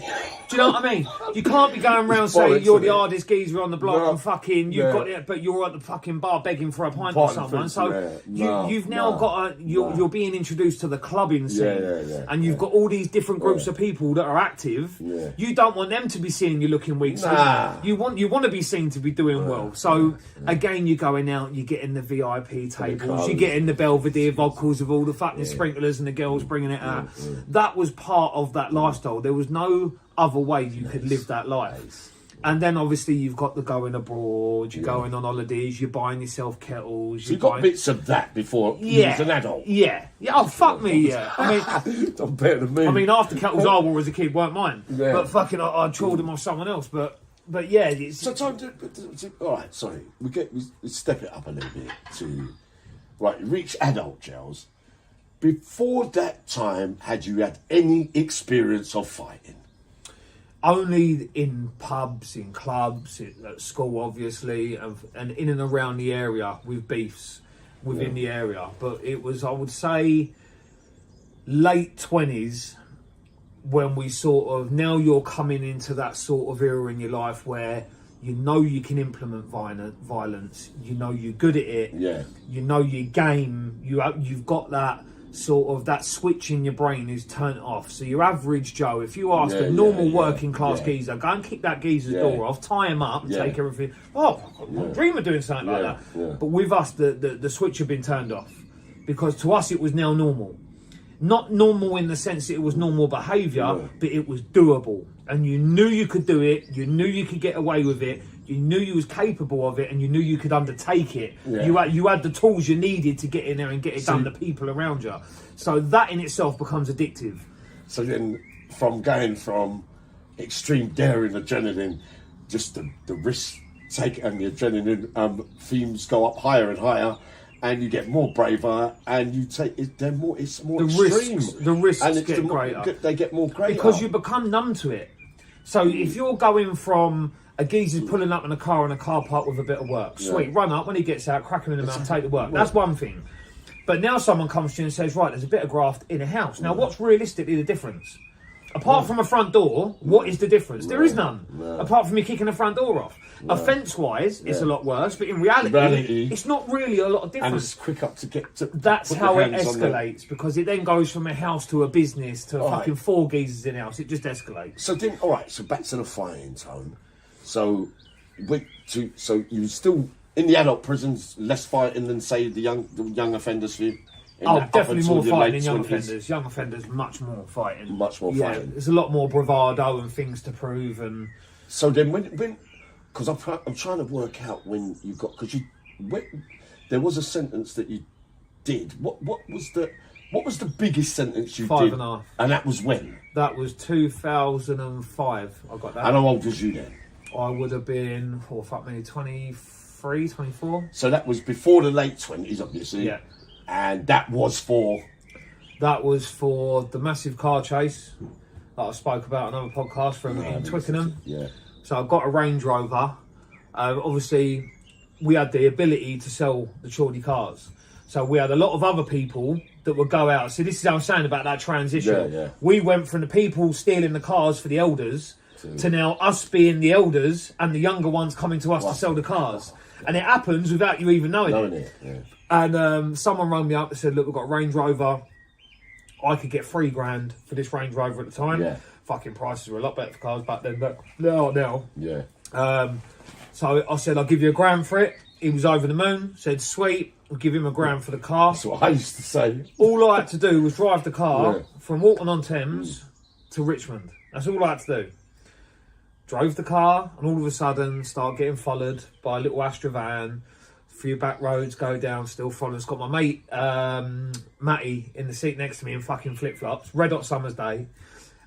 you know what I mean? You can't be going around saying you're the hardest geezer on the block No. and fucking you've Yeah. got it, but you're at the fucking bar begging for a pint or someone. So you've now got you're being introduced to the clubbing scene, and you've got all these different groups of people that are active. Yeah. You don't want them to be seeing you looking weak. So Nah. you want to be seen to be doing well. So again, you're going out, you're getting the VIP tables, you're getting the Belvedere vodkas with all the fucking sprinklers and the girls bringing it out. That was part of that lifestyle. There was no other way you could live that life. And then obviously you've got the going abroad, you're going on holidays, you're buying yourself kettles. So you got bits of that before you was an adult. Yeah. Oh, fuck me, yeah. I mean, I'm better than me. I mean, half the kettles I wore as a kid weren't mine. Yeah. But fucking I chawed them off someone else. But yeah, it's... So time all right, sorry. We step it up a little bit to reach adult jails. Before that time, had you had any experience of fighting? Only in pubs, in clubs, at school, obviously, and in and around the area with beefs within the area. But it was, I would say, late 20s when we sort of, now you're coming into that sort of era in your life where you know you can implement violence, you know you're good at it, you know your game, you've got that sort of, that switch in your brain is turned off. So your average Joe, if you ask a normal working class geezer, go and kick that geezer's door off, tie him up and take everything. Oh, I dream of doing something like that. Yeah. But with us, the switch had been turned off because to us it was now normal. Not normal in the sense that it was normal behaviour, but it was doable. And you knew you could do it, you knew you could get away with it, you knew you was capable of it, and you knew you could undertake it. Yeah. You had the tools you needed to get in there and get it done to people around you. So that in itself becomes addictive. So then, from going from extreme daring adrenaline, just the risk take and the adrenaline themes go up higher and higher, and you get more braver, and you take it. They're more. It's more extreme. The risks and get greater. They get more greater Because you become numb to it. So if you're going from a geezer's pulling up in a car in a car park with a bit of work, sweet, run up when he gets out, crack him in the mouth, take the work. That's one thing. But now someone comes to you and says, right, there's a bit of graft in a house. Now, what's realistically the difference? Apart from a front door, what is the difference? There is none. Apart from me kicking the front door off. Offence-wise, it's a lot worse, but in reality, it's not really a lot of difference. and it's quick up to get to. That's put how your it hands on the- escalates, because it then goes from a house to a business to fucking 4 geezers in a house. It just escalates. So then, all right. So back to the fighting tone. So, so you still in the adult prisons less fighting than say the young offenders for you. Oh, definitely more fighting in young 20s. offenders. Young offenders, much more fighting. Much more fighting. There's a lot more bravado and things to prove. And So then, when because I'm trying to work out when you got there was a sentence that you did. What was the biggest sentence you did? 5.5. And that was when? that was 2005. I got that. And how old was you then? I would have been, 23, 24. So that was before the late 20s, obviously. Yeah. And that was for. That was for the massive car chase that I spoke about on another podcast from in Twickenham. Yeah. So I got a Range Rover. Obviously, we had the ability to sell the Chorley cars. So we had a lot of other people that would go out. So this is what I'm saying about that transition. Yeah. We went from the people stealing the cars for the elders to now us being the elders and the younger ones coming to us to sell the cars. And it happens without you even knowing it. Yeah. And someone rang me up and said, look, we've got a Range Rover. I could get $3,000 for this Range Rover at the time. Yeah. Fucking prices were a lot better for cars back then, but now. Yeah. So I said, I'll give you $1,000 for it. He was over the moon, said, sweet, I'll give him $1,000 for the car. That's what I used to say. All I had to do was drive the car from Walton-on-Thames to Richmond. That's all I had to do. Drove the car, and all of a sudden start getting followed by a little Astra van. A few back roads go down, still following. It's got my mate Matty in the seat next to me in fucking flip-flops. Red hot summer's day.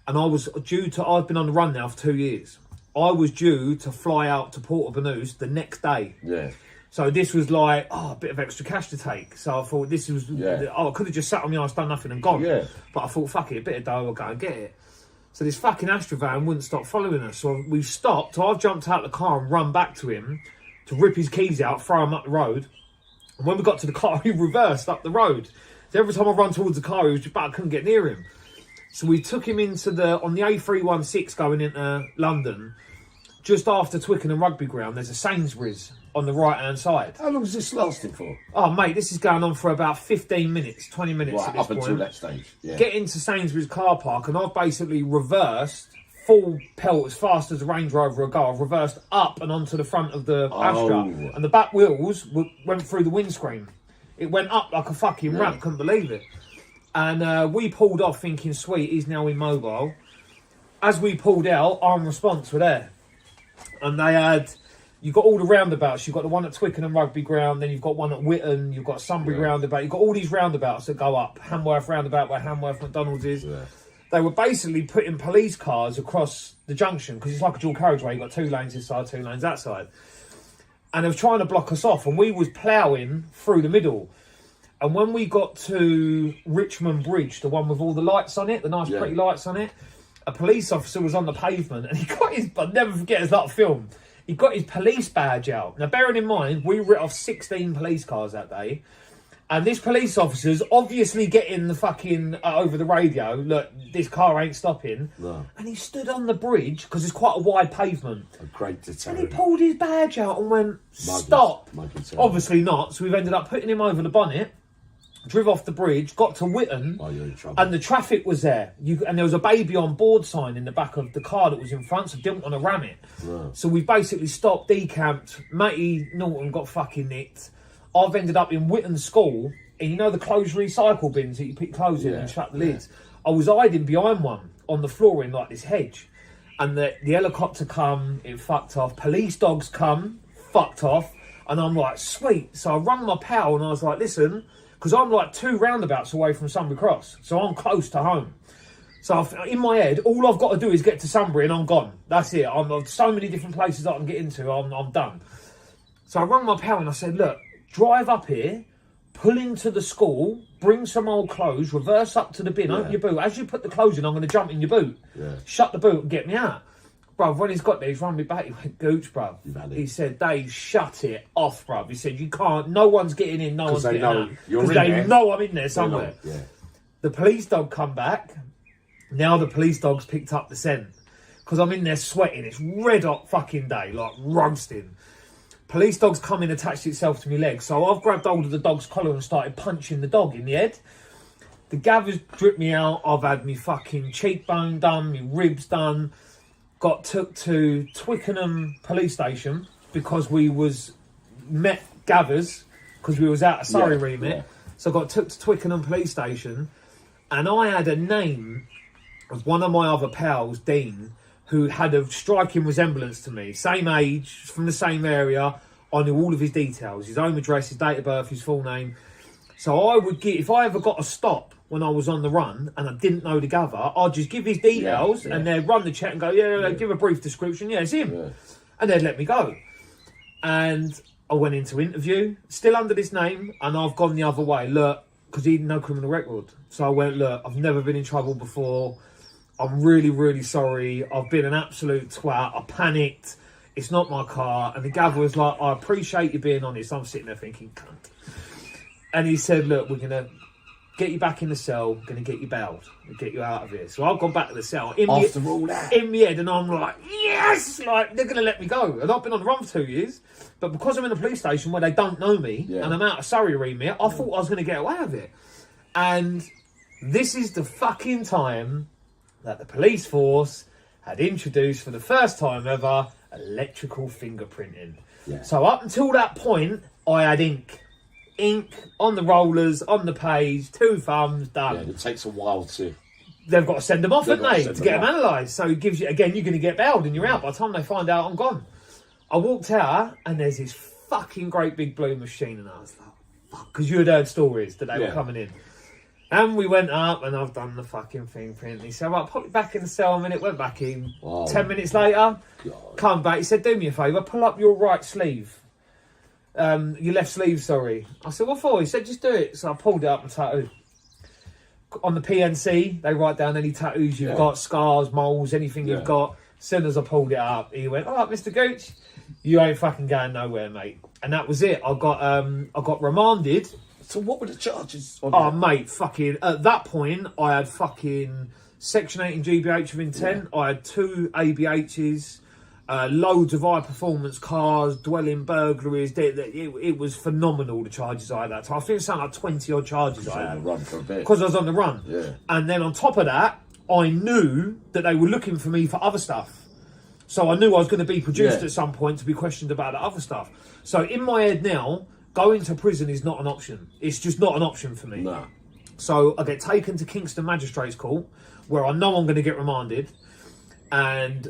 And I've been on the run now for 2 years. I was due to fly out to Porto-Banús the next day. Yeah. So this was like, a bit of extra cash to take. So I thought this was, I could have just sat on my ass, done nothing and gone. Yeah. But I thought, fuck it, a bit of dough, I'll go and get it. So this fucking Astra van wouldn't stop following us. So we stopped. So I've jumped out the car and run back to him to rip his keys out, throw him up the road. And when we got to the car, he reversed up the road. So every time I run towards the car, I couldn't get near him. So we took him on the A316 going into London, just after Twickenham Rugby Ground. There's a Sainsbury's on the right-hand side. How long has this lasted for? Oh, mate, this is going on for about 15 minutes, 20 minutes at this up point. until that stage. Yeah. Get into Sainsbury's car park, and I've basically reversed full pelt as fast as a Range Rover will go. I've reversed up and onto the front of the Astra, and the back wheels went through the windscreen. It went up like a fucking ramp, couldn't believe it. And we pulled off thinking, sweet, he's now immobile. As we pulled out, Armed Response were there. And they had, you've got all the roundabouts. You've got the one at Twickenham Rugby Ground, then you've got one at Whitton, you've got Sunbury roundabout. You've got all these roundabouts that go up. Hamworth roundabout where Hamworth McDonald's is. Yeah. They were basically putting police cars across the junction because it's like a dual carriageway. You've got 2 lanes this side, 2 lanes that side. And they were trying to block us off, and we was ploughing through the middle. And when we got to Richmond Bridge, the one with all the lights on it, the nice pretty lights on it, a police officer was on the pavement, and he got his, I'll never forget his that film, he got his police badge out. Now, bearing in mind, we writ off 16 police cars that day, and this police officer's obviously getting the fucking, over the radio, look, this car ain't stopping. No. And he stood on the bridge, because it's quite a wide pavement. A great deterrent. And he pulled his badge out and went, stop. Obviously not, so we've ended up putting him over the bonnet, drove off the bridge, got to Whitton, you're in trouble. And the traffic was there. And there was a baby on board sign in the back of the car that was in front, so didn't want to ram it. Right. So we basically stopped, decamped. Matty Norton got fucking nicked. I've ended up in Whitton School, and you know the closed recycle bins that you put clothes in and shut the lids? I was hiding behind one on the floor in like this hedge. And the helicopter come, it fucked off. Police dogs come, fucked off. And I'm like, sweet. So I rang my pal and I was like, listen, because I'm like 2 roundabouts away from Sunbury Cross, so I'm close to home. So in my head, all I've got to do is get to Sunbury and I'm gone. That's it. I'm so many different places I can get into. I'm done. So I rang my pal and I said, look, drive up here, pull into the school, bring some old clothes, reverse up to the bin, open your boot. As you put the clothes in, I'm going to jump in your boot. Yeah. Shut the boot and get me out. Bruv, when he's got there, he's run me back. He went, Gooch, bruv. He said, they shut it off, bruv. He said, you can't, no one's getting in, no one's getting out. Because they know I'm in there somewhere. The police dog come back. Now the police dog's picked up the scent. Because I'm in there sweating. It's red hot fucking day, like roasting. Police dog's come in, attached itself to my leg. So I've grabbed hold of the dog's collar and started punching the dog in the head. The gathers dripped me out. I've had me fucking cheekbone done, me ribs done. Got took to Twickenham police station because we was met gathers because we was out of Surrey remit. So I got took to Twickenham police station, and I had a name of one of my other pals, Dean, who had a striking resemblance to me. Same age, from the same area. I knew all of his details, his home address, his date of birth, his full name. So I would get, if I ever got a stop when I was on the run and I didn't know the gather, I'd just give his details and they'd run the check and go, give a brief description. Yeah, it's him. Yeah. And they'd let me go. And I went into interview, still under this name, and I've gone the other way. Look, because he had no criminal record. So I went, look, I've never been in trouble before. I'm really, really sorry. I've been an absolute twat. I panicked. it's not my car. And the gaffer was like, I appreciate you being honest. I'm sitting there thinking, cunt. And he said, look, we're going to get you back in the cell, going to get you bailed, and get you out of here. So I've gone back to the cell. After all that? In my head, and I'm like, yes! Like, they're going to let me go. And I've been on the run for 2 years. But because I'm in a police station where they don't know me, and I'm out of Surrey remit, I thought I was going to get away with it. And this is the fucking time that the police force had introduced for the first time ever electrical fingerprinting. Yeah. So up until that point, I had ink on the rollers, on the page, 2 thumbs, done. Yeah, it takes a while to... They've got to send them off, haven't they, to get them analysed. So it gives you, again, you're going to get bailed and you're out. By the time they find out, I'm gone. I walked out and there's this fucking great big blue machine and I was like, fuck, because you had heard stories that they were coming in. And we went up and I've done the fucking fingerprint. He said, right, pop it back in the cell a minute. Went back in. Wow. 10 minutes later, come back. He said, do me a favour, pull up your right sleeve. Your left sleeve, sorry. I said, what for? He said, just do it. So I pulled it up and tattooed. On the PNC, they write down any tattoos you've got, scars, moles, anything you've got. As soon as I pulled it up, he went, all right, Mr. Gooch, you ain't fucking going nowhere, mate. And that was it. I got remanded. So what were the charges on that? Mate, fucking... At that point, I had fucking Section 8 and GBH of intent. I had 2 ABHs, loads of high-performance cars, dwelling burglaries. It was phenomenal, the charges I had that time. I think it sounded like 20-odd charges I had. On the run for a bit. Because I was on the run. Yeah. And then on top of that, I knew that they were looking for me for other stuff. So I knew I was going to be produced at some point to be questioned about the other stuff. So in my head now... Going to prison is not an option. It's just not an option for me. No. So I get taken to Kingston Magistrates Court, where I know I'm going to get remanded. And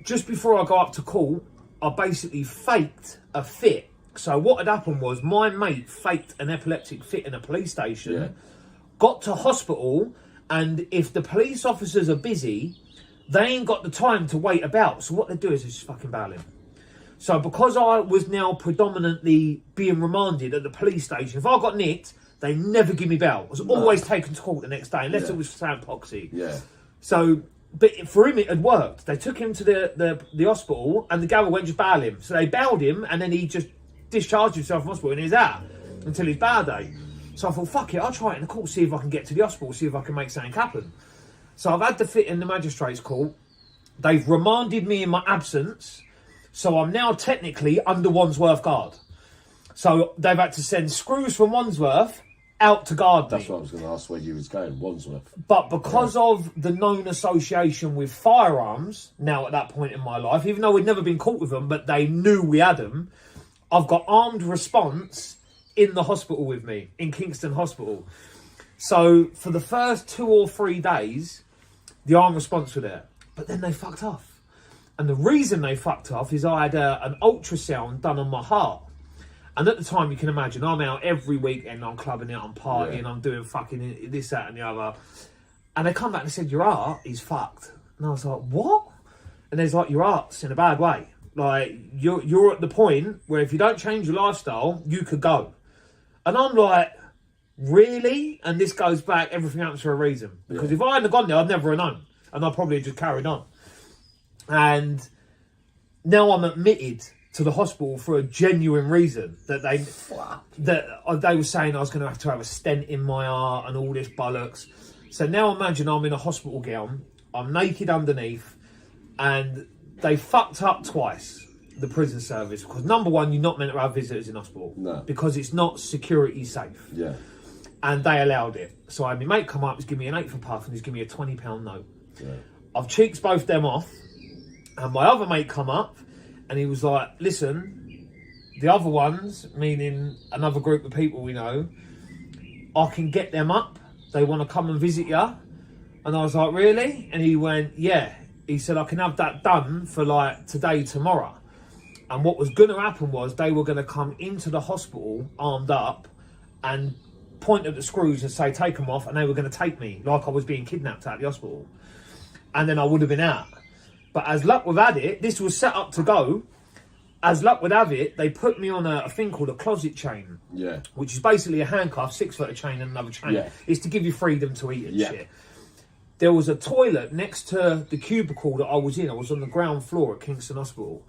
just before I go up to court, I basically faked a fit. So what had happened was my mate faked an epileptic fit in a police station, got to hospital, and if the police officers are busy, they ain't got the time to wait about. So what they do is they just fucking bail him. So because I was now predominantly being remanded at the police station, if I got nicked, they never give me bail. I was always taken to court the next day, unless it was for sandpoxy. Yeah. So, but for him it had worked. They took him to the hospital and the gavel went just bail him. So they bailed him and then he just discharged himself from hospital and he's out until his bail day. So I thought, fuck it, I'll try it in the court, see if I can get to the hospital, see if I can make something happen. So I've had the fit in the magistrates court. They've remanded me in my absence. So I'm now technically under Wandsworth guard. So they've had to send screws from Wandsworth out to guard me. That's what I was going to ask where you was going, Wandsworth. But because of the known association with firearms, now at that point in my life, even though we'd never been caught with them, but they knew we had them, I've got armed response in the hospital with me, in Kingston Hospital. So for the first 2 or 3 days, the armed response were there. But then they fucked off. And the reason they fucked off is I had an ultrasound done on my heart. And at the time, you can imagine, I'm out every weekend, I'm clubbing out, I'm partying, I'm doing fucking this, that and the other. And they come back and said, your heart is fucked. And I was like, what? And there's like, your heart's in a bad way. Like, you're at the point where if you don't change your lifestyle, you could go. And I'm like, really? And this goes back, everything happens for a reason. Because if I hadn't gone there, I'd never have known. And I'd probably just carried on. And now I'm admitted to the hospital for a genuine reason that they were saying I was going to have a stent in my heart and all this bollocks. So now imagine I'm in a hospital gown, I'm naked underneath, and they fucked up twice, the prison service, because number one, you're not meant to have visitors in hospital. No. Because it's not security safe. Yeah. And they allowed it. So I had my mate come up, he's giving me an 8 for puff and he's giving me a £20 note. Yeah. I've cheeks both them off. And my other mate come up and he was like, listen, the other ones, meaning another group of people we know, I can get them up. They want to come and visit you. And I was like, really? And he went, yeah. He said, I can have that done for like today, tomorrow. And what was going to happen was they were going to come into the hospital armed up and point at the screws and say, take them off. And they were going to take me like I was being kidnapped out of the hospital. And then I would have been out. But as luck would have it, this was set up to go. As luck would have it, they put me on a thing called a closet chain. Yeah. Which is basically a handcuff, 6 foot of chain and another chain. Yeah. It's to give you freedom to eat and shit. There was a toilet next to the cubicle that I was in. I was on the ground floor at Kingston Hospital.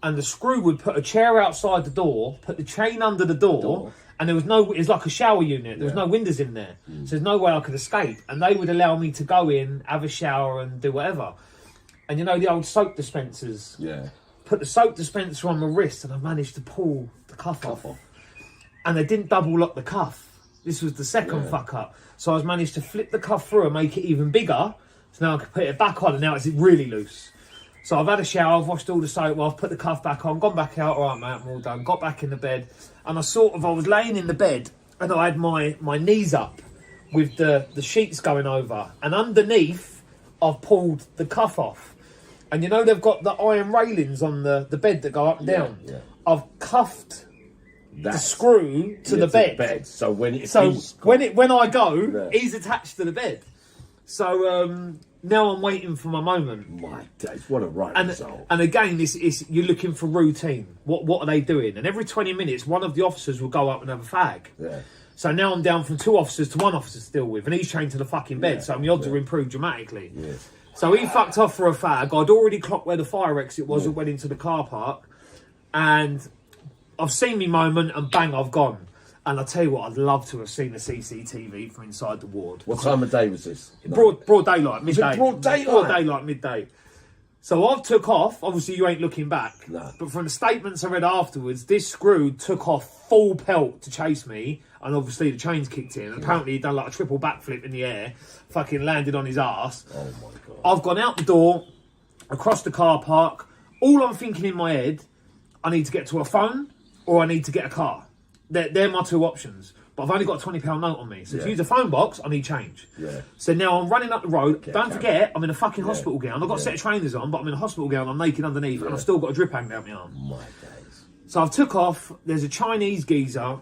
and the screw would put a chair outside the door, put the chain under the door. And there was it's like a shower unit. There was no windows in there. So there's no way I could escape. And they would allow me to go in, have a shower and do whatever. And you know the old soap dispensers? Yeah. Put the soap dispenser on my wrist and I managed to pull the cuff off. And they didn't double lock the cuff. This was the second fuck up. So I managed to flip the cuff through and make it even bigger. So now I can put it back on and now it's really loose. So I've had a shower, I've washed all the soap off, put the cuff back on, gone back out, all right mate, I'm all done, got back in the bed. And I was laying in the bed and I had my knees up with the sheets going over. And underneath, I've pulled the cuff off. And you know they've got the iron railings on the bed that go up and down? Yeah. I've cuffed the screw to the bed. So when I go, he's attached to the bed. So now I'm waiting for my moment. My days, what a right result. And again, you're looking for routine. What are they doing? And every 20 minutes, one of the officers will go up and have a fag. Yeah. So now I'm down from 2 officers to 1 officer to deal with, and he's chained to the fucking bed. So my odds are improved dramatically. Yeah. So he fucked off for a fag. I'd already clocked where the fire exit was and went into the car park. And I've seen me moment, and bang, I've gone. And I tell you what, I'd love to have seen the CCTV from inside the ward. What time of day was this? Broad daylight, midday. Broad daylight? Broad daylight, midday. So I've took off. Obviously, you ain't looking back. No. But from the statements I read afterwards, this screw took off full pelt to chase me. And obviously, the chains kicked in. And apparently, he'd done like a triple backflip in the air. Fucking landed on his ass. Oh, my God. I've gone out the door, across the car park. All I'm thinking in my head, I need to get to a phone or I need to get a car. They're my 2 options. But I've only got a £20 note on me. So to use a phone box, I need change. Yeah. So now I'm running up the road. Don't forget, I'm in a fucking hospital gown. I've got a set of trainers on, but I'm in a hospital gown. I'm naked underneath, and I've still got a drip hanging out my arm. My days. So I've took off. There's a Chinese geezer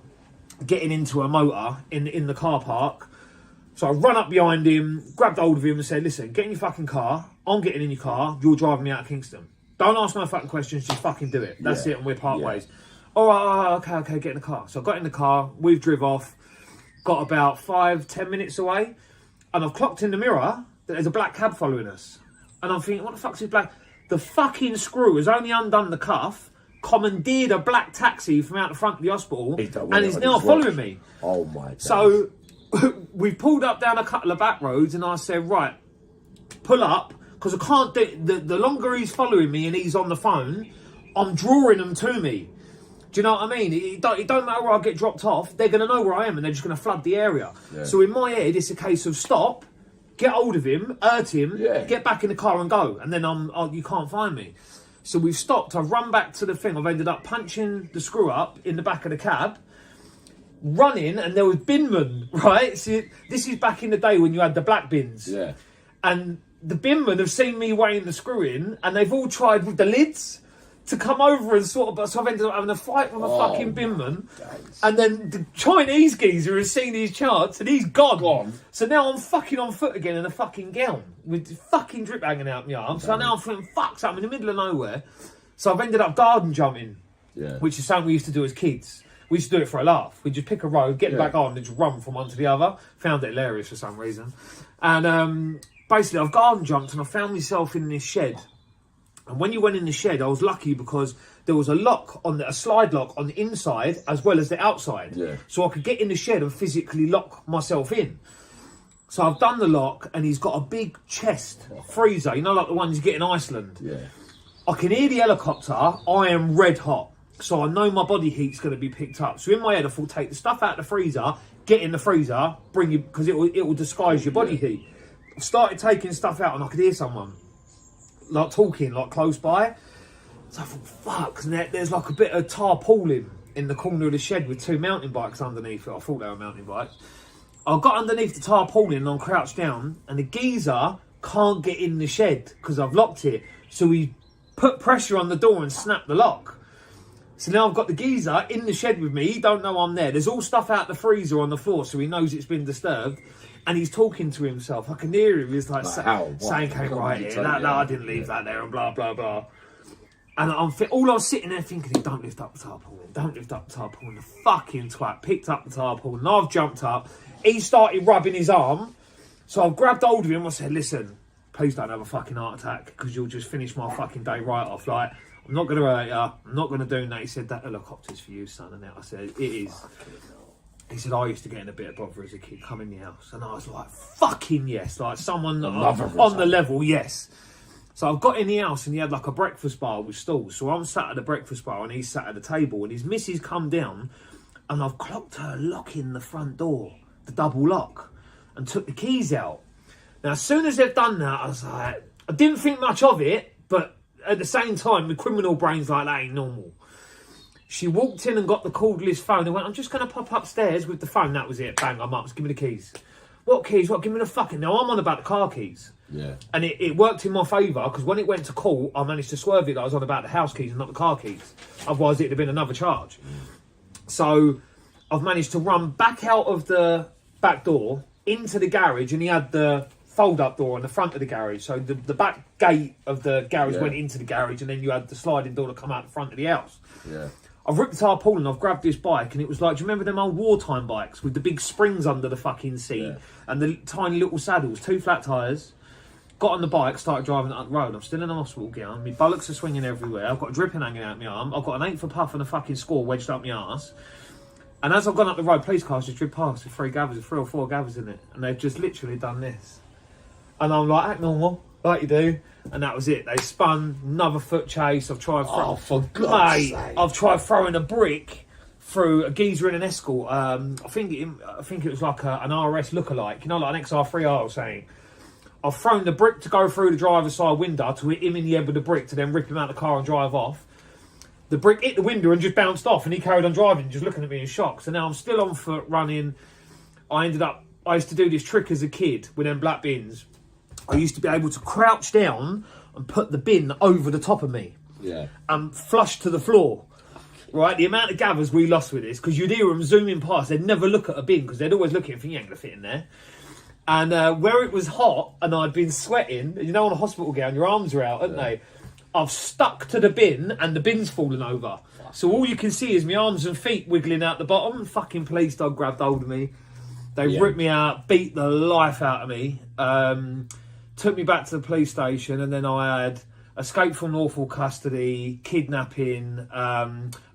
getting into a motor in the car park. So I run up behind him, grabbed hold of him and said, listen, get in your fucking car. I'm getting in your car. You're driving me out of Kingston. Don't ask no fucking questions. Just fucking do it. That's it, and we're part ways. All right, okay, get in the car. So I got in the car, we've driven off, got about 5-10 minutes away, and I've clocked in the mirror that there's a black cab following us. And I'm thinking, what the fuck's this black? The fucking screw has only undone the cuff, commandeered a black taxi from out the front of the hospital, and is now following me. Oh my God. So we pulled up down a couple of back roads, and I said, right, pull up, because I can't do the longer he's following me and he's on the phone, I'm drawing them to me. Do you know what I mean? It don't matter where I get dropped off. They're going to know where I am and they're just going to flood the area. Yeah. So in my head, it's a case of stop, get hold of him, hurt him, get back in the car and go. And then you can't find me. So we've stopped. I've run back to the thing. I've ended up punching the screw up in the back of the cab, running, and there was binmen, right? So this is back in the day when you had the black bins. Yeah. And the binmen have seen me weighing the screw in, and they've all tried with the lids to come over and sort of, so I've ended up having a fight with a fucking binman. And then the Chinese geezer has seen his chance and he's gone. So now I'm fucking on foot again in a fucking gown with fucking drip hanging out my arm. So now I'm feeling fucked up in the middle of nowhere. So I've ended up garden jumping, which is something we used to do as kids. We used to do it for a laugh. We'd just pick a road, get back on and just run from one to the other. Found it hilarious for some reason. And basically I've garden jumped and I found myself in this shed. And when you went in the shed, I was lucky because there was a slide lock on the inside as well as the outside. Yeah. So I could get in the shed and physically lock myself in. So I've done the lock and he's got a big chest freezer, you know, like the ones you get in Iceland. Yeah. I can hear the helicopter. I am red hot. So I know my body heat's going to be picked up. So in my head, I thought, take the stuff out of the freezer, get in the freezer, bring you, because it will disguise your body heat. I started taking stuff out and I could hear someone like talking, like close by. So I thought, fuck, and there's like a bit of tarpaulin in the corner of the shed with 2 mountain bikes underneath it. I thought they were mountain bikes. I got underneath the tarpaulin and I'm crouched down, and the geezer can't get in the shed because I've locked it. So he put pressure on the door and snapped the lock. So now I've got the geezer in the shed with me. He don't know I'm there. There's all stuff out the freezer on the floor, so he knows it's been disturbed. And he's talking to himself. I can hear him. He's like, saying came right here. No, I didn't leave that there and blah, blah, blah. And all I was sitting there thinking, don't lift up the tarpaulin. Don't lift up the tarpaulin. The fucking twat picked up the tarpaulin. And I've jumped up. He started rubbing his arm. So I've grabbed hold of him. I said, listen, please don't have a fucking heart attack because you'll just finish my fucking day right off. Like, I'm not going to hurt you. I'm not going to do that. He said, that helicopter's for you, son. And I said, it is. He said, I used to get in a bit of bother as a kid, come in the house. And I was like, fucking yes. Like someone on the level, yes. So I've got in the house and he had like a breakfast bar with stools. So I'm sat at the breakfast bar and he's sat at the table and his missus come down and I've clocked her locking the front door, the double lock, and took the keys out. Now, as soon as they've done that, I was like, I didn't think much of it, but at the same time, the criminal brain's like, that ain't normal. She walked in and got the cordless phone and went, I'm just going to pop upstairs with the phone. That was it. Bang, I'm up. Just give me the keys. What keys? What? Give me the fucking... Now, I'm on about the car keys. Yeah. And it worked in my favour because when it went to court, I managed to swerve it that I was on about the house keys and not the car keys. Otherwise, it'd have been another charge. So I've managed to run back out of the back door into the garage and he had the fold-up door on the front of the garage. So the back gate of the garage went into the garage and then you had the sliding door to come out the front of the house. Yeah. I've ripped the tarpaulin, I've grabbed this bike, and it was like, do you remember them old wartime bikes with the big springs under the fucking seat and the tiny little saddles, 2 flat tyres? Got on the bike, started driving up the road. I'm still in the hospital gown, my bollocks are swinging everywhere, I've got a dripping hanging out my arm, I've got an 8 for puff and a fucking score wedged up my arse. And as I've gone up the road, police cars just driven past with 3 or 4 gathers in it, and they've just literally done this. And I'm like, act normal, like you do. And that was it. They spun, another foot chase. I've tried... for God's sake. I've tried throwing a brick through a geezer in an Escort. I think it was like an RS lookalike. You know, like an XR3R I was saying. I've thrown the brick to go through the driver's side window to hit him in the head with the brick to then rip him out of the car and drive off. The brick hit the window and just bounced off and he carried on driving, just looking at me in shock. So now I'm still on foot running. I used to do this trick as a kid with them black bins. I used to be able to crouch down and put the bin over the top of me. Yeah. And flush to the floor. Right? The amount of gathers we lost with this, because you'd hear them zooming past, they'd never look at a bin, because they'd always look at it and think, you ain't going to fit in there. And where it was hot and I'd been sweating, you know, on a hospital gown, your arms are out, aren't they? I've stuck to the bin and the bin's fallen over. So all you can see is my arms and feet wiggling out the bottom. Fucking police dog grabbed hold of me. They ripped me out, beat the life out of me. Took me back to the police station, and then I had escape from lawful custody, kidnapping,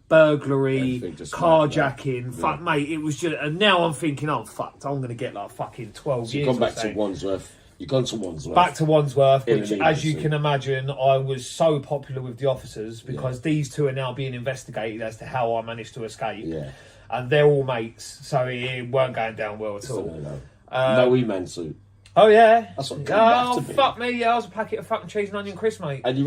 burglary, carjacking. Fuck, mate, it was just... And now I'm thinking, I'm fucked. I'm going to get like fucking 12 years. You've gone back to Wandsworth. You've gone to Wandsworth. Back to Wandsworth, which, as you can imagine, I was so popular with the officers because these two are now being investigated as to how I managed to escape. Yeah. And they're all mates, so it weren't going down well at all. No E-man suit. Oh, yeah. That's what have to be. Fuck me. Yeah, I was a packet of fucking cheese and onion crisps, mate. And you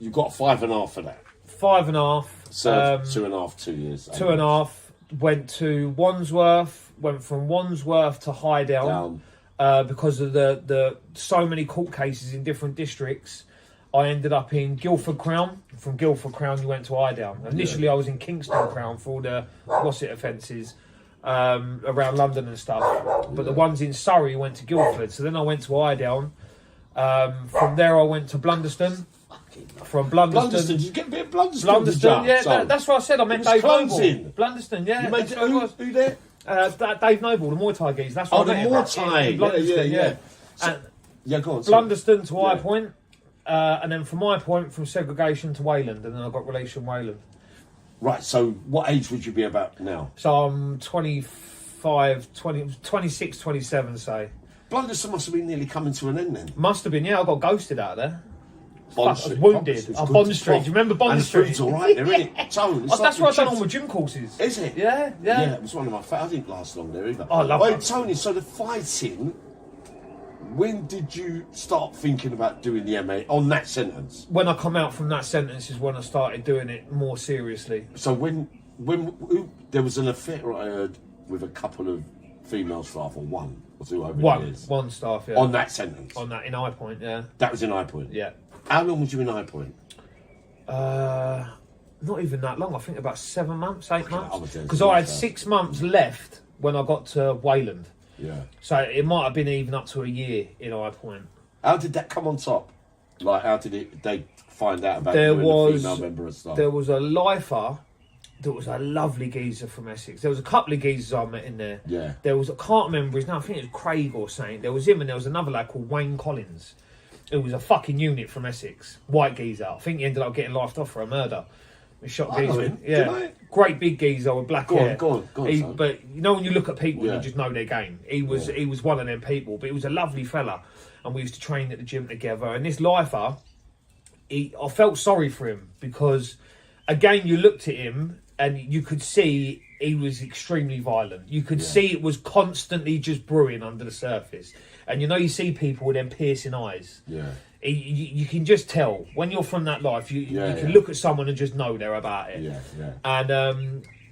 got 5.5 for that? 5.5. Served 2.5, 2 years. 2.5. Went to Wandsworth. Went from Wandsworth to Highdown. Because of the so many court cases in different districts. I ended up in Guildford Crown. From Guildford Crown, you went to Highdown. Initially, I was in Kingston Crown for all the Rossett offences. Around London and stuff, but the ones in Surrey went to Guildford. So then I went to Highdown. From there I went to Blunderston. From Blunderston, did you get a bit of Blunderston? Blunderston, yeah, that's what I said. I met Dave Noble. Blunderston, yeah. You made who there? Dave Noble, the Muay Thai geese. That's what I met. Muay Thai. Yeah. And go on. Blunderston to High Point, and then from High Point from segregation to Wayland, and then I got released from Wayland. Right, so what age would you be about now? So I'm 26, 27, say. Blunderston must have been nearly coming to an end then. Must have been, yeah. I got ghosted out of there. Bond Street. I was wounded. Bond Street. Do you remember Bond Street? It's all right there, isn't it? That's where I've done all my gym courses. Is it? Yeah. Yeah, it was one of my I didn't last long there either. Oh, I love it. Tony, so the fighting... When did you start thinking about doing the MMA on that sentence? When I come out from that sentence is when I started doing it more seriously. So when there was an affair I heard with a couple of female staff, or one or two over the years. One staff, yeah. On that sentence? On that, in High Point, yeah. That was in High Point? Yeah. How long was you in High Point? Not even that long. I think about 7 months, 8 months. Because I had 6 months left when I got to Wayland. Yeah. So it might have been even up to a year in High Point. How did that come on top? Like, how did they find out about you and the female member of staff? There was a lifer that was a lovely geezer from Essex. There was a couple of geezers I met in there. Yeah. There was, I can't remember his name, I think it was Craig or something. There was him and there was another lad called Wayne Collins. who was a fucking unit from Essex, white geezer. I think he ended up getting lifed off for a murder. He shot geezer. Yeah, great big geezer with black hair. Go on. But you know when you look at people, Yeah. you just know their game. He was one of them people, but he was a lovely fella, and we used to train at the gym together. And this lifer, I felt sorry for him because, again, you looked at him and you could see he was extremely violent. You could see it was constantly just brewing under the surface. And you know, you see people with them piercing eyes. Yeah. You can just tell when you're from that life. You can look at someone and just know they're about it. Yeah. And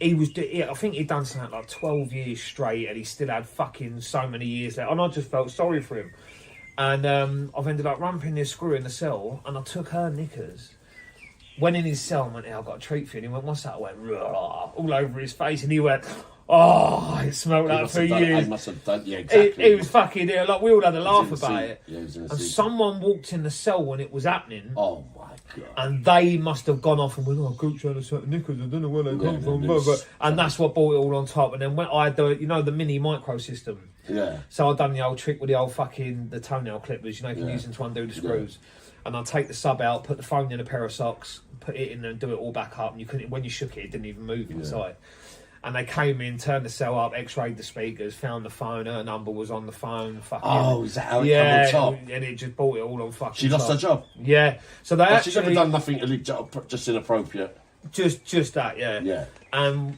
I think he'd done something like 12 years straight, and he still had fucking so many years left. And I just felt sorry for him. And I've ended up ramping this screw in the cell, and I took her knickers. Went in his cell and went, I've got a treat for you. And he went, what's that? I went, raw, all over his face. And he went, oh, it smelled like for years. He must have done, yeah, exactly. He was fucking, like, we all had a laugh about it. Yeah, and someone walked in the cell when it was happening. Oh, my God. And they must have gone off and went, oh, Gooch had a certain knickers, I don't know where they come from. And that's what brought it all on top. And then when I had the mini micro system. Yeah. So I'd done the old trick with the old the toenail clippers, you can use them to undo the screws. And I'd take the sub out, put the phone in a pair of socks, put it in and do it all back up. And you couldn't, when you shook it, it didn't even move inside. And they came in, turned the cell up, x-rayed the speakers, found the phone, her number was on the phone. Fucking, is that how it came on top? And it just brought it all on fucking She lost her job? Yeah. So they actually... She's never done nothing just inappropriate? Just that, yeah. Yeah. And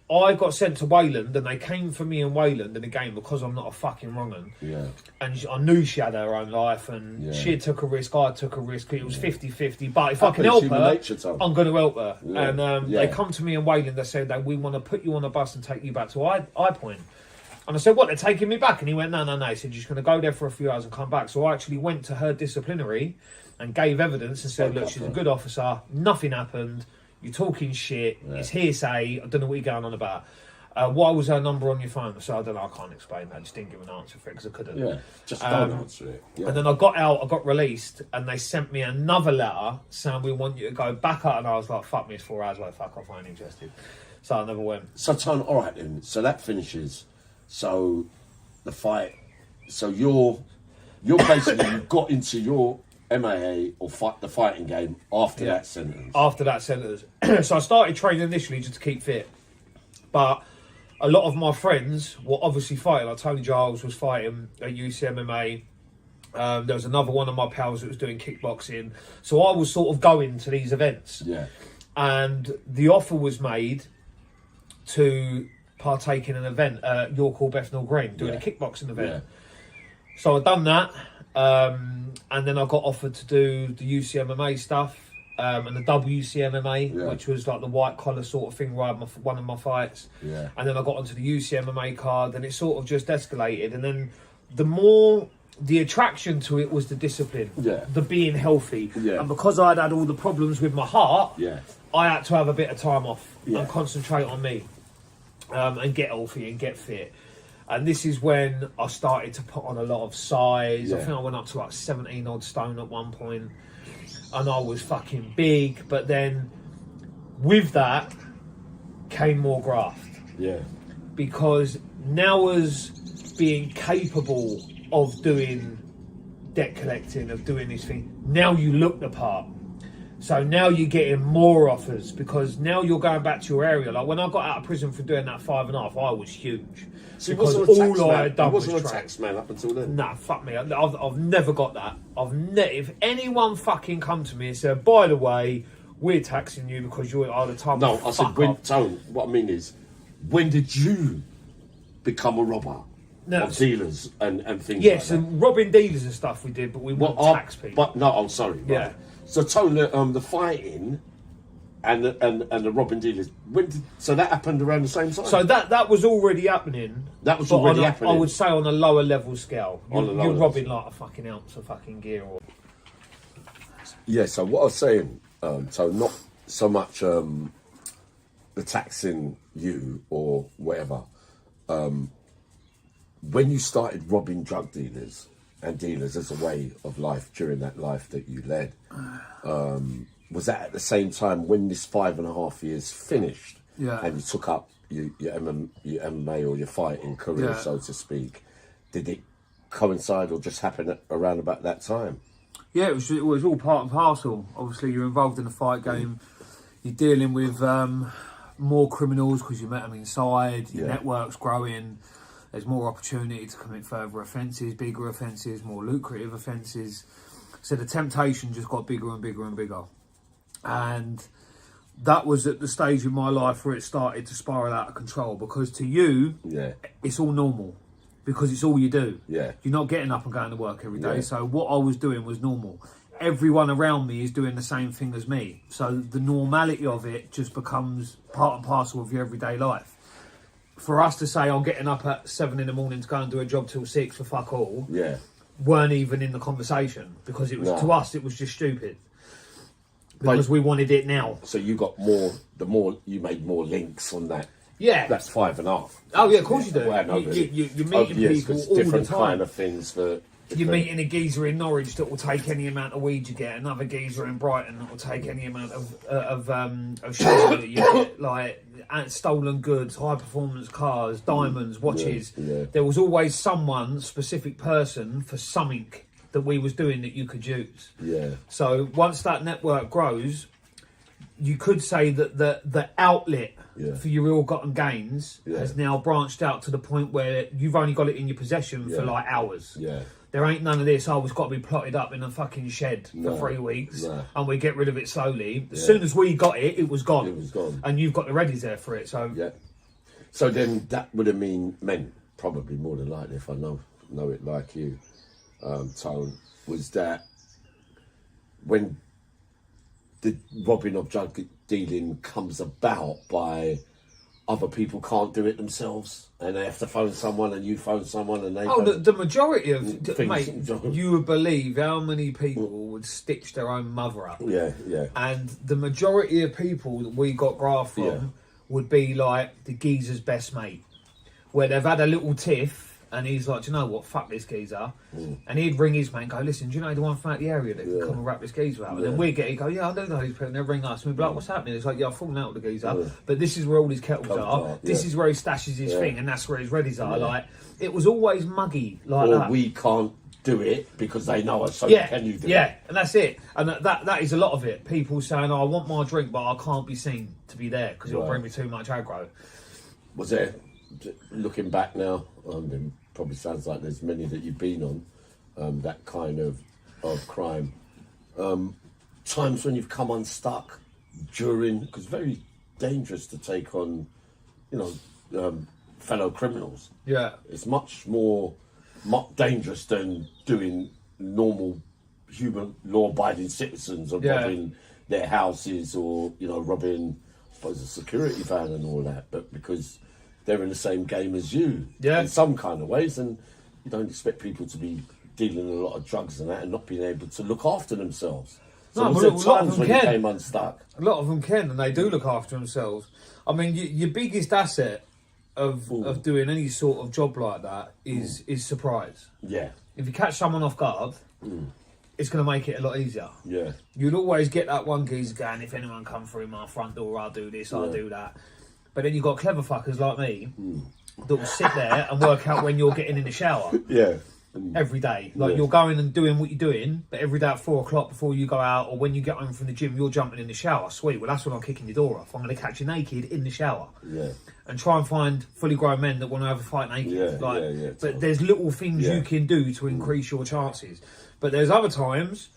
I got sent to Wayland, and they came for me in Wayland, and again, because I'm not a fucking wrong-un. Yeah. And I knew she had her own life, and she took a risk, I took a risk. It was 50-50, but if I can help her, I'm going to help her. Yeah. And they come to me in Wayland, they said that we want to put you on a bus and take you back to I Point. And I said, what, they're taking me back? And he went, no. He said, you're just going to go there for a few hours and come back. So I actually went to her disciplinary and gave evidence and said, look, she's a good officer, nothing happened. You're talking shit. Yeah. It's hearsay. I don't know what you're going on about. Why was her number on your phone? So I don't know. I can't explain that. I just didn't give an answer for it because I couldn't. Yeah, just don't answer it. Yeah. And then I got out. I got released, and they sent me another letter saying we want you to go back up. And I was like, "Fuck me, it's 4 hours. Like, fuck off. I ain't interested." So I never went. So Tone, all right then. So that finishes. So the fight. So you're basically you got into your MAA or the fighting game after that sentence. After that sentence. So I started training initially just to keep fit. But a lot of my friends were obviously fighting. Like Tony Giles was fighting at UCMMA. There was another one of my pals that was doing kickboxing. So I was sort of going to these events. Yeah. And the offer was made to partake in an event at York Hall, Bethnal Green, doing a kickboxing event. Yeah. So I'd done that. And then I got offered to do the UCMMA stuff and the WCMMA, which was like the white collar sort of thing where I had one of my fights. Yeah. And then I got onto the UCMMA card, and it sort of just escalated. And then the attraction to it was the discipline, the being healthy. Yeah. And because I'd had all the problems with my heart, I had to have a bit of time off and concentrate on me and get healthy and get fit. And this is when I started to put on a lot of size. I think I went up to like 17 odd stone at one point. And I was fucking big. But then with that came more graft. Yeah. Because now as being capable of doing debt collecting, of doing this thing, now you look the part. So now you're getting more offers because now you're going back to your area. Like when I got out of prison for doing that 5.5, I was huge. So because all I had done was train. Tax man up until then. Nah, fuck me. I've never got that. If anyone fucking come to me and said, by the way, we're taxing you because you're at the time. No, I said Tone. What I mean is, when did you become a robber? Of dealers and things like so robbing dealers and stuff we did, but we won't tax people. But no, I'm sorry. Right? Yeah. So Tone, the fighting and the robbing dealers, so that happened around the same time? So that was already happening. That was already happening? I would say on a lower level scale. You're robbing like a fucking ounce of fucking gear. Yeah, so what I was saying, so not so much the taxing you or whatever, when you started robbing drug dealers and dealers as a way of life during that life that you led, was that at the same time when this 5.5 years finished and you took up your MMA or your fighting career, so to speak? Did it coincide or just happen around about that time? Yeah, it was all part and parcel. Obviously, you're involved in the fight game. You're dealing with more criminals because you met them inside. Your network's growing. There's more opportunity to commit further offences, bigger offences, more lucrative offences. So the temptation just got bigger and bigger and bigger. And that was at the stage in my life where it started to spiral out of control, because to you, it's all normal because it's all you do. Yeah. You're not getting up and going to work every day. So what I was doing was normal. Everyone around me is doing the same thing as me. So the normality of it just becomes part and parcel of your everyday life. For us to say, I'm getting up at 7 in the morning to go and do a job till 6 for fuck all, weren't even in the conversation, because it was to us, it was just stupid. Because we wanted it now. So you got more, you made more links on that. Yeah. That's 5.5. Oh yeah, of course you do. Well, you're meeting people all the time. Different kind of things for... You're meeting a geezer in Norwich that will take any amount of weed you get, another geezer in Brighton that will take any amount of sugar that you get, like stolen goods, high performance cars, diamonds, watches. There was always someone, specific person for something that we was doing that you could use. Yeah. So once that network grows, you could say that the outlet for your ill-gotten gains has now branched out to the point where you've only got it in your possession for like hours. Yeah. There ain't none of this, it's got to be plotted up in a fucking shed for 3 weeks and we get rid of it slowly. As soon as we got it, it was gone. It was gone. And you've got the readies there for it, so... Yeah. So then that would have meant, probably more than likely, if I know it like you, Tone, was that when the robbing of drug dealing comes about by... other people can't do it themselves, and they have to phone someone, and you phone someone, and they... the majority of... Mate, you would believe how many people would stitch their own mother up. Yeah, yeah. And the majority of people that we got graft from would be like the geezer's best mate, where they've had a little tiff, and he's like, do you know what, fuck this geezer. And he'd ring his mate and go, listen, do you know the one from out the area that can come and wrap this geezer out? And then we'd he'd go, yeah, I don't know these people. And they'd ring us and we'd be like, what's happening? It's like, yeah, I've fallen out with the geezer, but this is where all his kettles are. This is where he stashes his thing, and that's where his readies are. Like, it was always muggy like that. Or we can't do it because they know us, so can you do it? Yeah, and that's it. And that is a lot of it. People saying, oh, I want my drink, but I can't be seen to be there because it'll bring me too much aggro. Was there, looking back now, probably sounds like there's many that you've been on, that kind of crime. Times when you've come unstuck during, because very dangerous to take on, fellow criminals. Yeah. It's much more dangerous than doing normal human law-abiding citizens or robbing their houses or, robbing, I suppose, a security van and all that, but because they're in the same game as you in some kind of ways, and you don't expect people to be dealing a lot of drugs and that and not being able to look after themselves. So no, was there times when you came unstuck? A lot of them can, and they do look after themselves. I mean, your biggest asset of doing any sort of job like that is surprise. Yeah. If you catch someone off guard, it's going to make it a lot easier. Yeah. You'd always get that one geezer going, if anyone come through my front door, I'll do this, I'll do that. But then you've got clever fuckers like me that will sit there and work out when you're getting in the shower. Yeah. Every day. Like you're going and doing what you're doing, but every day at 4 o'clock before you go out or when you get home from the gym, you're jumping in the shower. Sweet. Well, that's when I'm kicking your door off. I'm going to catch you naked in the shower. Yeah. And try and find fully grown men that want to have a fight naked. But there's little things you can do to increase your chances. But there's other times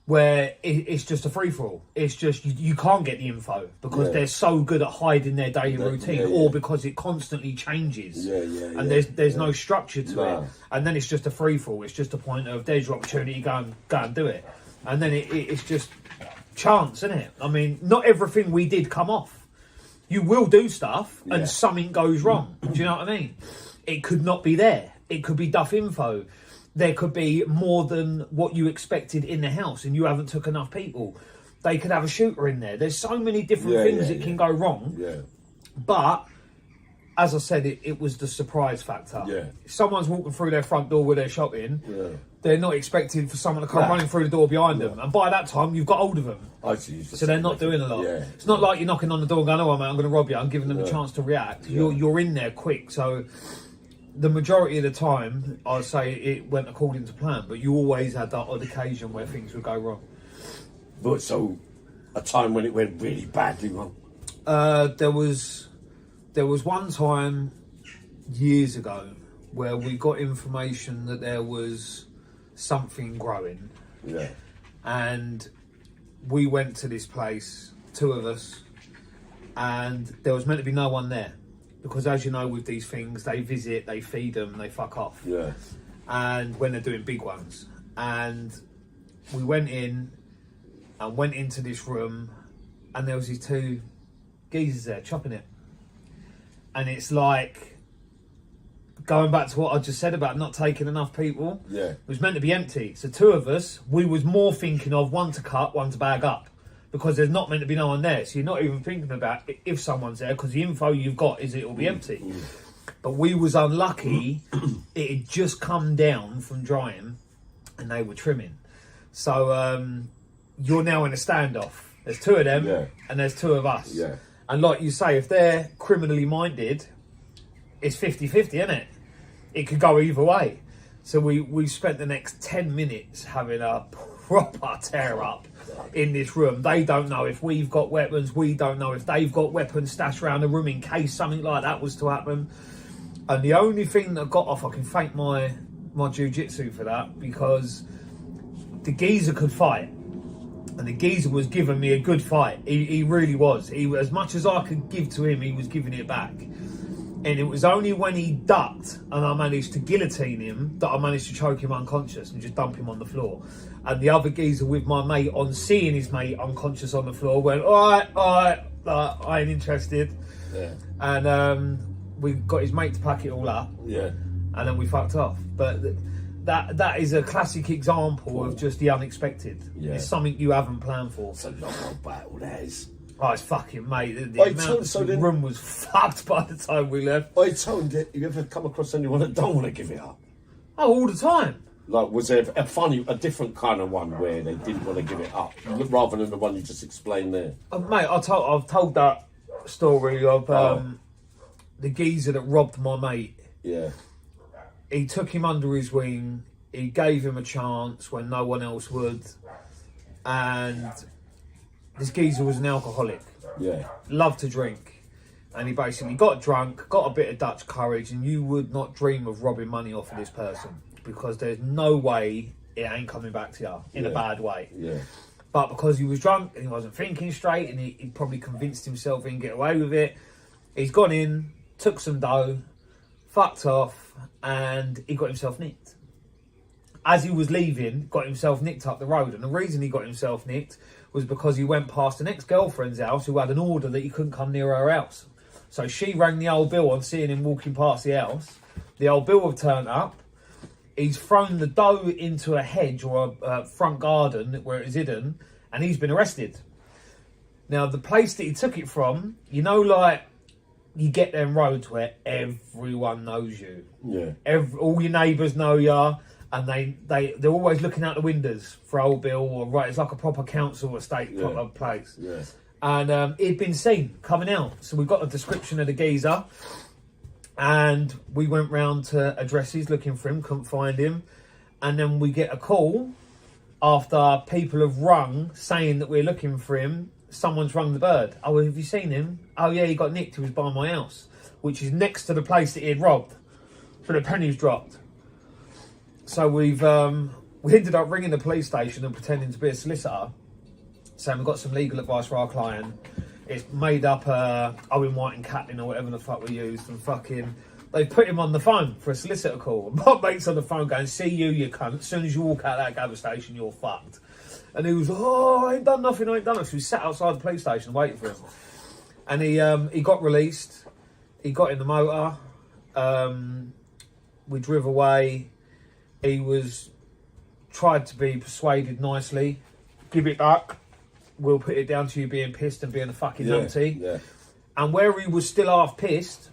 where it's just a free-for-all. It's just, you can't get the info because they're so good at hiding their daily routine or because it constantly changes. And there's no structure to it. And then it's just a free-for-all. It's just a point of, there's your opportunity, go and do it. And then it's just chance, isn't it? I mean, not everything we did come off. You will do stuff and something goes wrong. Do you know what I mean? It could not be there. It could be duff info. There could be more than what you expected in the house and you haven't took enough people. They could have a shooter in there. There's so many different things that can go wrong. Yeah. But, as I said, it was the surprise factor. Yeah. If someone's walking through their front door with their shopping, they're not expecting for someone to come running through the door behind them. And by that time, you've got hold of them. So they're not doing a lot. Yeah. It's not like you're knocking on the door and going, oh, mate, I'm going to rob you. I'm giving them a chance to react. You're in there quick. So the majority of the time, I'd say it went according to plan, but you always had that odd occasion where things would go wrong. But so, a time when it went really badly wrong? There was one time years ago where we got information that there was something growing. Yeah. And we went to this place, 2 of us, and there was meant to be no one there. Because as you know, with these things, they visit, they feed them, they fuck off. Yeah. And when they're doing big ones. And we went in and went into this room, and there was these 2 geezers there chopping it. And it's like, going back to what I just said about not taking enough people. Yeah. It was meant to be empty. So 2 of us, we was more thinking of one to cut, one to bag up. Because there's not meant to be no one there. So you're not even thinking about if someone's there, because the info you've got is it'll be empty. But we was unlucky. It had just come down from drying and they were trimming. So you're now in a standoff. There's 2 of them and there's 2 of us. Yeah. And like you say, if they're criminally minded, it's 50-50, isn't it? It could go either way. So we spent the next 10 minutes having a proper tear up in this room. They don't know if we've got weapons. We don't know if they've got weapons stashed around the room in case something like that was to happen. And the only thing that got off, I can thank my jiu-jitsu for that, because the geezer could fight. And the geezer was giving me a good fight. He really was. As much as I could give to him, he was giving it back. And it was only when he ducked and I managed to guillotine him that I managed to choke him unconscious and just dump him on the floor. And the other geezer with my mate, on seeing his mate unconscious on the floor, went, all right, I ain't interested. Yeah. And we got his mate to pack it all up. Yeah. And then we fucked off. But that is a classic example of just the unexpected. Yeah. It's something you haven't planned for. It's a long old battle, that is. Oh, it's fucking, mate. The room was fucked by the time we left. I told you, you ever come across anyone that don't want to give it up? Oh, all the time. Like, was there a different kind of one where they didn't want to give it up, rather than the one you just explained there? Mate, I've told that story of the geezer that robbed my mate. Yeah. He took him under his wing. He gave him a chance when no one else would. And this geezer was an alcoholic. Yeah. Loved to drink. And he basically got drunk, got a bit of Dutch courage, and you would not dream of robbing money off of this person, because there's no way it ain't coming back to you in a bad way. Yeah. But because he was drunk and he wasn't thinking straight, and he probably convinced himself he can get away with it, he's gone in, took some dough, fucked off, and he got himself nicked. As he was leaving, got himself nicked up the road. And the reason he got himself nicked was because he went past an ex-girlfriend's house who had an order that he couldn't come near her house. So she rang the old bill on seeing him walking past the house. The old bill have turned up. He's thrown the dough into a hedge or a front garden where it was hidden, and he's been arrested. Now, the place that he took it from, you know, like, you get them roads where everyone knows you. Yeah. All your neighbours know you, and they're always looking out the windows for old Bill, or right, it's like a proper council estate proper place. Yeah. And he'd been seen coming out. So we got a description of the geezer, and we went round to addresses looking for him, couldn't find him. And then we get a call after people have rung saying that we're looking for him. Someone's rung the bird. Oh, have you seen him? Oh yeah, he got nicked. He was by my house, which is next to the place that he had robbed. So the pennies dropped. So we ended up ringing the police station and pretending to be a solicitor, saying we've got some legal advice for our client. It's made up Owen White and Catlin or whatever the fuck we used, and fucking they put him on the phone for a solicitor call. And my mate's on the phone going, "See you cunt. As soon as you walk out that gas station, you're fucked." And he was, "Oh, I ain't done nothing, So we sat outside the police station waiting for him. And he got released. He got in the motor. We drove away. He tried to be persuaded nicely. Give it back. We'll put it down to you being pissed and being a fucking numpty. Yeah. And where he was still half pissed,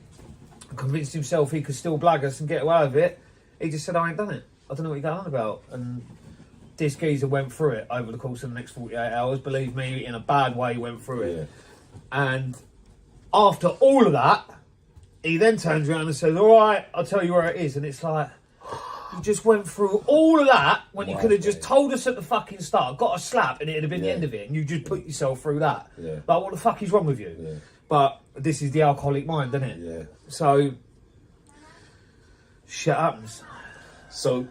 convinced himself he could still blag us and get away with it, he just said, "I ain't done it. I don't know what you're going on about." And this geezer went through it over the course of the next 48 hours. Believe me, in a bad way, went through it. And after all of that, he then turns around and says, all right, I'll tell you where it is. And it's like, you just went through all of that when you could have just told us at the fucking start, got a slap, and it'd have been the end of it. And you just put yourself through that. Yeah. Like, what the fuck is wrong with you? Yeah. But this is the alcoholic mind, isn't it? Yeah. So, shit happens. So,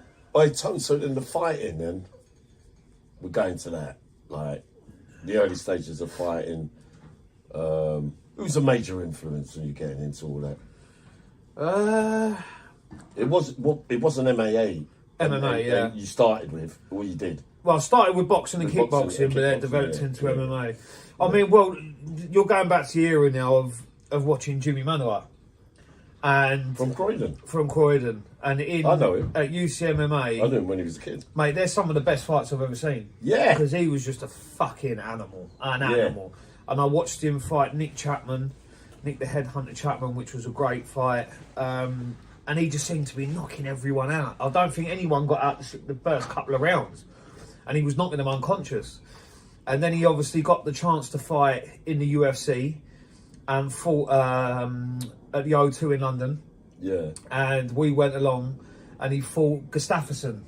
so in the fighting, then we're going to that, like the early stages of fighting. Who's a major influence when you're getting into all that? It wasn't MMA. MMA, yeah. You started with, or you did. Well, I started with boxing and kickboxing, but then developed into MMA. I mean, well, you're going back to the era now of watching Jimmy Manuwa. And From Croydon. And I know him. At UCMMA. I knew him when he was a kid. Mate, they're some of the best fights I've ever seen. Yeah. Because he was just a fucking animal. An animal. And I watched him fight Nick the Headhunter Chapman, which was a great fight. And he just seemed to be knocking everyone out. I don't think anyone got out the first couple of rounds. And he was knocking them unconscious. And then he obviously got the chance to fight in the UFC and fought at the O2 in London. Yeah. And we went along and he fought Gustafsson.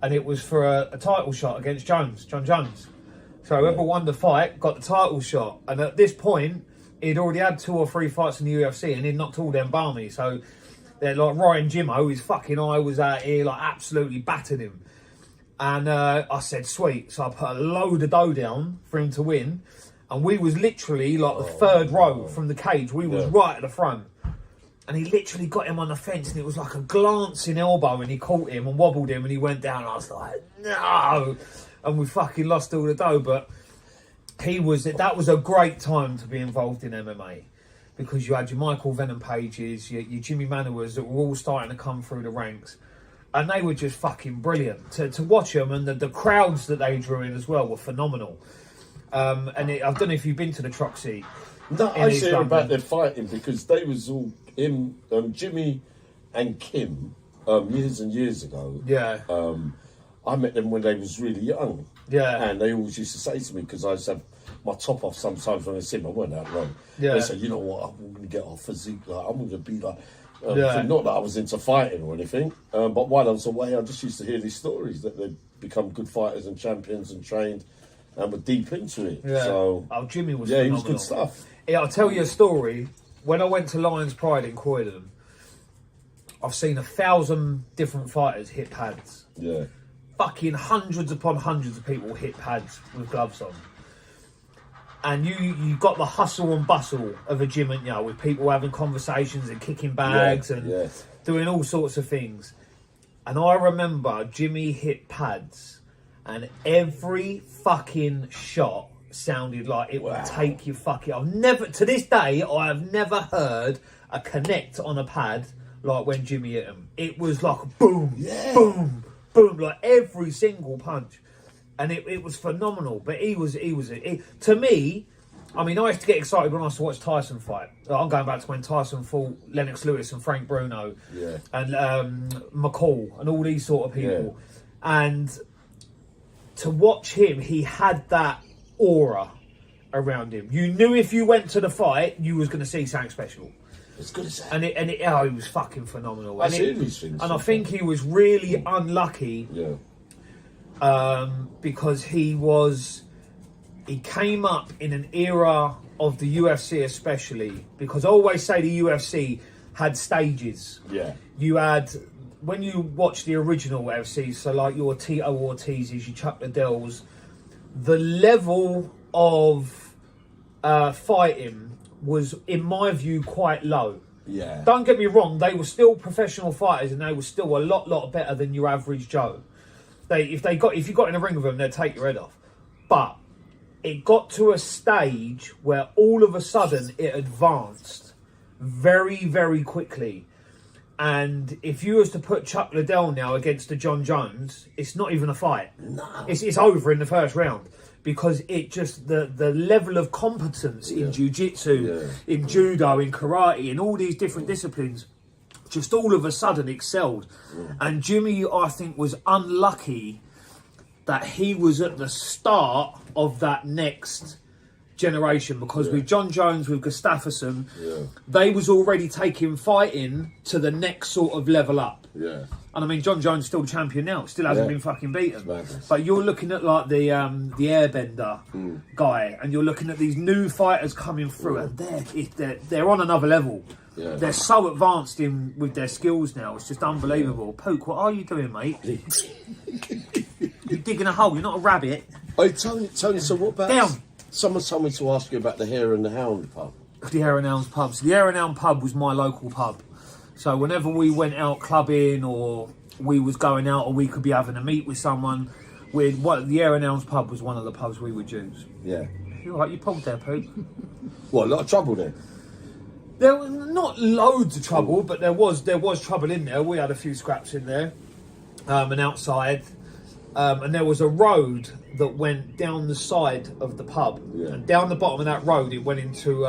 And it was for a title shot against John Jones. So whoever won the fight got the title shot. And at this point, he'd already had 2 or 3 fights in the UFC and he'd knocked all them balmy. So they're like Ryan Jimmo, his fucking eye was out here, like absolutely battered him. And I said, sweet. So I put a load of dough down for him to win. And we was literally like the third row from the cage. We was right at the front. And he literally got him on the fence and it was like a glancing elbow and he caught him and wobbled him and he went down. And I was like, no. And we fucking lost all the dough. But that was a great time to be involved in MMA. Because you had your Michael Venom Pages, your Jimmy Manuwas that were all starting to come through the ranks. And they were just fucking brilliant. To watch them and the crowds that they drew in as well were phenomenal. I don't know if you've been to the Troxy. No, I hear about their fighting because they was all him, Jimmy and Kim, years and years ago. Yeah. I met them when they was really young. Yeah. And they always used to say to me, because I used to have my top off sometimes when I see them, I weren't that long. Yeah. They said, you know what, I'm going to get off physique, like, I'm going to be like... Not that I was into fighting or anything, but while I was away, I just used to hear these stories that they'd become good fighters and champions and trained and were deep into it. Yeah. So, Jimmy was he phenomenal. was good stuff. Yeah, I'll tell you a story. When I went to Lions Pride in Croydon, I've seen 1,000 different fighters hit pads. Yeah. Fucking hundreds upon hundreds of people hit pads with gloves on. And you got the hustle and bustle of a gym, with people having conversations and kicking bags and doing all sorts of things. And I remember Jimmy hit pads and every fucking shot sounded like it would take you fucking... to this day, I have never heard a connect on a pad like when Jimmy hit him. It was like boom, boom, boom, like every single punch. And it was phenomenal. But to me, I mean, I used to get excited when I used to watch Tyson fight. I'm going back to when Tyson fought Lennox Lewis and Frank Bruno and McCall and all these sort of people. Yeah. And to watch him, he had that aura around him. You knew if you went to the fight, you was going to see something special. As good as that. And he was fucking phenomenal. I've seen these things. And I think he was really unlucky. Yeah. Because he came up in an era of the UFC especially, because I always say the UFC had stages. Yeah. You had, when you watch the original UFC, so like your Tito Ortiz's, your Chuck Liddells, the level of fighting was, in my view, quite low. Yeah. Don't get me wrong, they were still professional fighters and they were still a lot better than your average Joe. If you got in a ring with them, they'd take your head off. But it got to a stage where all of a sudden it advanced very, very quickly. And if you was to put Chuck Liddell now against a John Jones, it's not even a fight. No. It's over in the first round. Because it just, the level of competence in jiu-jitsu, in judo, in karate, in all these different disciplines, just all of a sudden excelled. And Jimmy, I think, was unlucky that he was at the start of that next generation, because with John Jones, with Gustafsson, Yeah. they was already taking fighting to the next sort of level up. Yeah. And I mean, John Jones is still the champion now, still hasn't Yeah. been fucking beaten. Madness. But you're looking at like the Airbender guy, and you're looking at these new fighters coming through, and they're on another level. Yeah. They're so advanced in with their skills now. It's just unbelievable. Pook, what are you doing, mate? You're digging a hole. You're not a rabbit. Hey, Tony, so what about... Down. Someone told me to ask you about the Hare and the Hound pub. The Hare and Hounds pub. So the Hare and Hound pub was my local pub. So whenever we went out clubbing, or we was going out, or we could be having a meet with someone, the Hare and Hounds pub was one of the pubs we would use. Yeah. You're right, you pulled there, Pook. What, a lot of trouble there? There was not loads of trouble, but there was trouble in there. We had a few scraps in there, and outside. And there was a road that went down the side of the pub, and down the bottom of that road it went into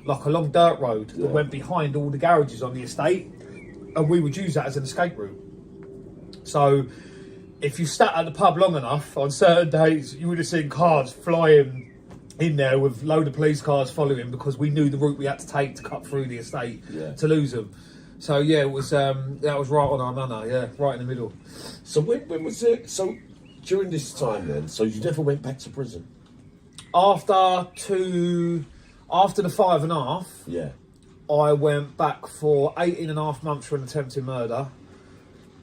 like a long dirt road that went behind all the garages on the estate, and we would use that as an escape route. So if you sat at the pub long enough on certain days, you would have seen cars flying in there with a load of police cars following, because we knew the route we had to take to cut through the estate to lose them. So yeah, it was that was right on our manor, right in the middle. So when was it? So during this time then, so you never went back to prison? After the 5.5, I went back for 18.5 months for an attempted murder.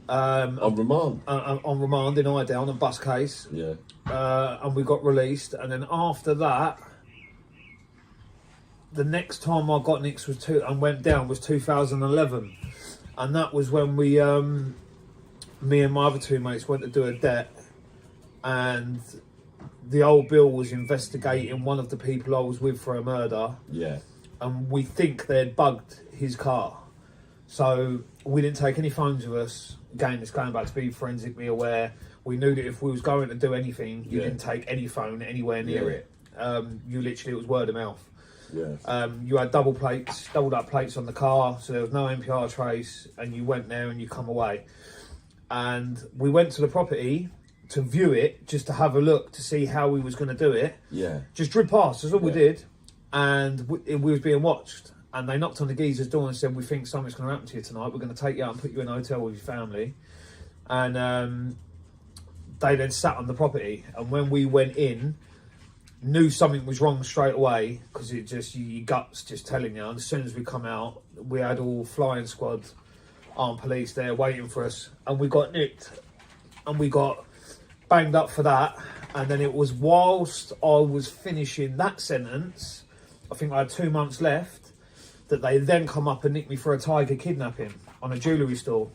On remand? On remand in Idown, a bus case. Yeah. And we got released. And then after that, the next time I got nicked and went down was 2011. And that was when me and my other two mates went to do a debt. And the old Bill was investigating one of the people I was with for a murder. Yeah. And we think they'd bugged his car. So we didn't take any phones with us. Again, it's going back to be forensically aware. We knew that if we was going to do anything, you didn't take any phone anywhere near it. You literally, it was word of mouth. Yeah. You had doubled up plates on the car, so there was no NPR trace, and you went there and you come away. And we went to the property to view it, just to have a look to see how we was going to do it. Yeah. Just drove past, that's all we did. And we was being watched. And they knocked on the geezer's door and said, "We think something's going to happen to you tonight. We're going to take you out and put you in a hotel with your family." And they then sat on the property. And when we went in, knew something was wrong straight away, because it just, your gut's just telling you. And as soon as we come out, we had all flying squad, armed police there waiting for us. And we got nicked. And we got banged up for that. And then it was whilst I was finishing that sentence, I think I had 2 months left, that they then come up and nick me for a tiger kidnapping on a jewellery store.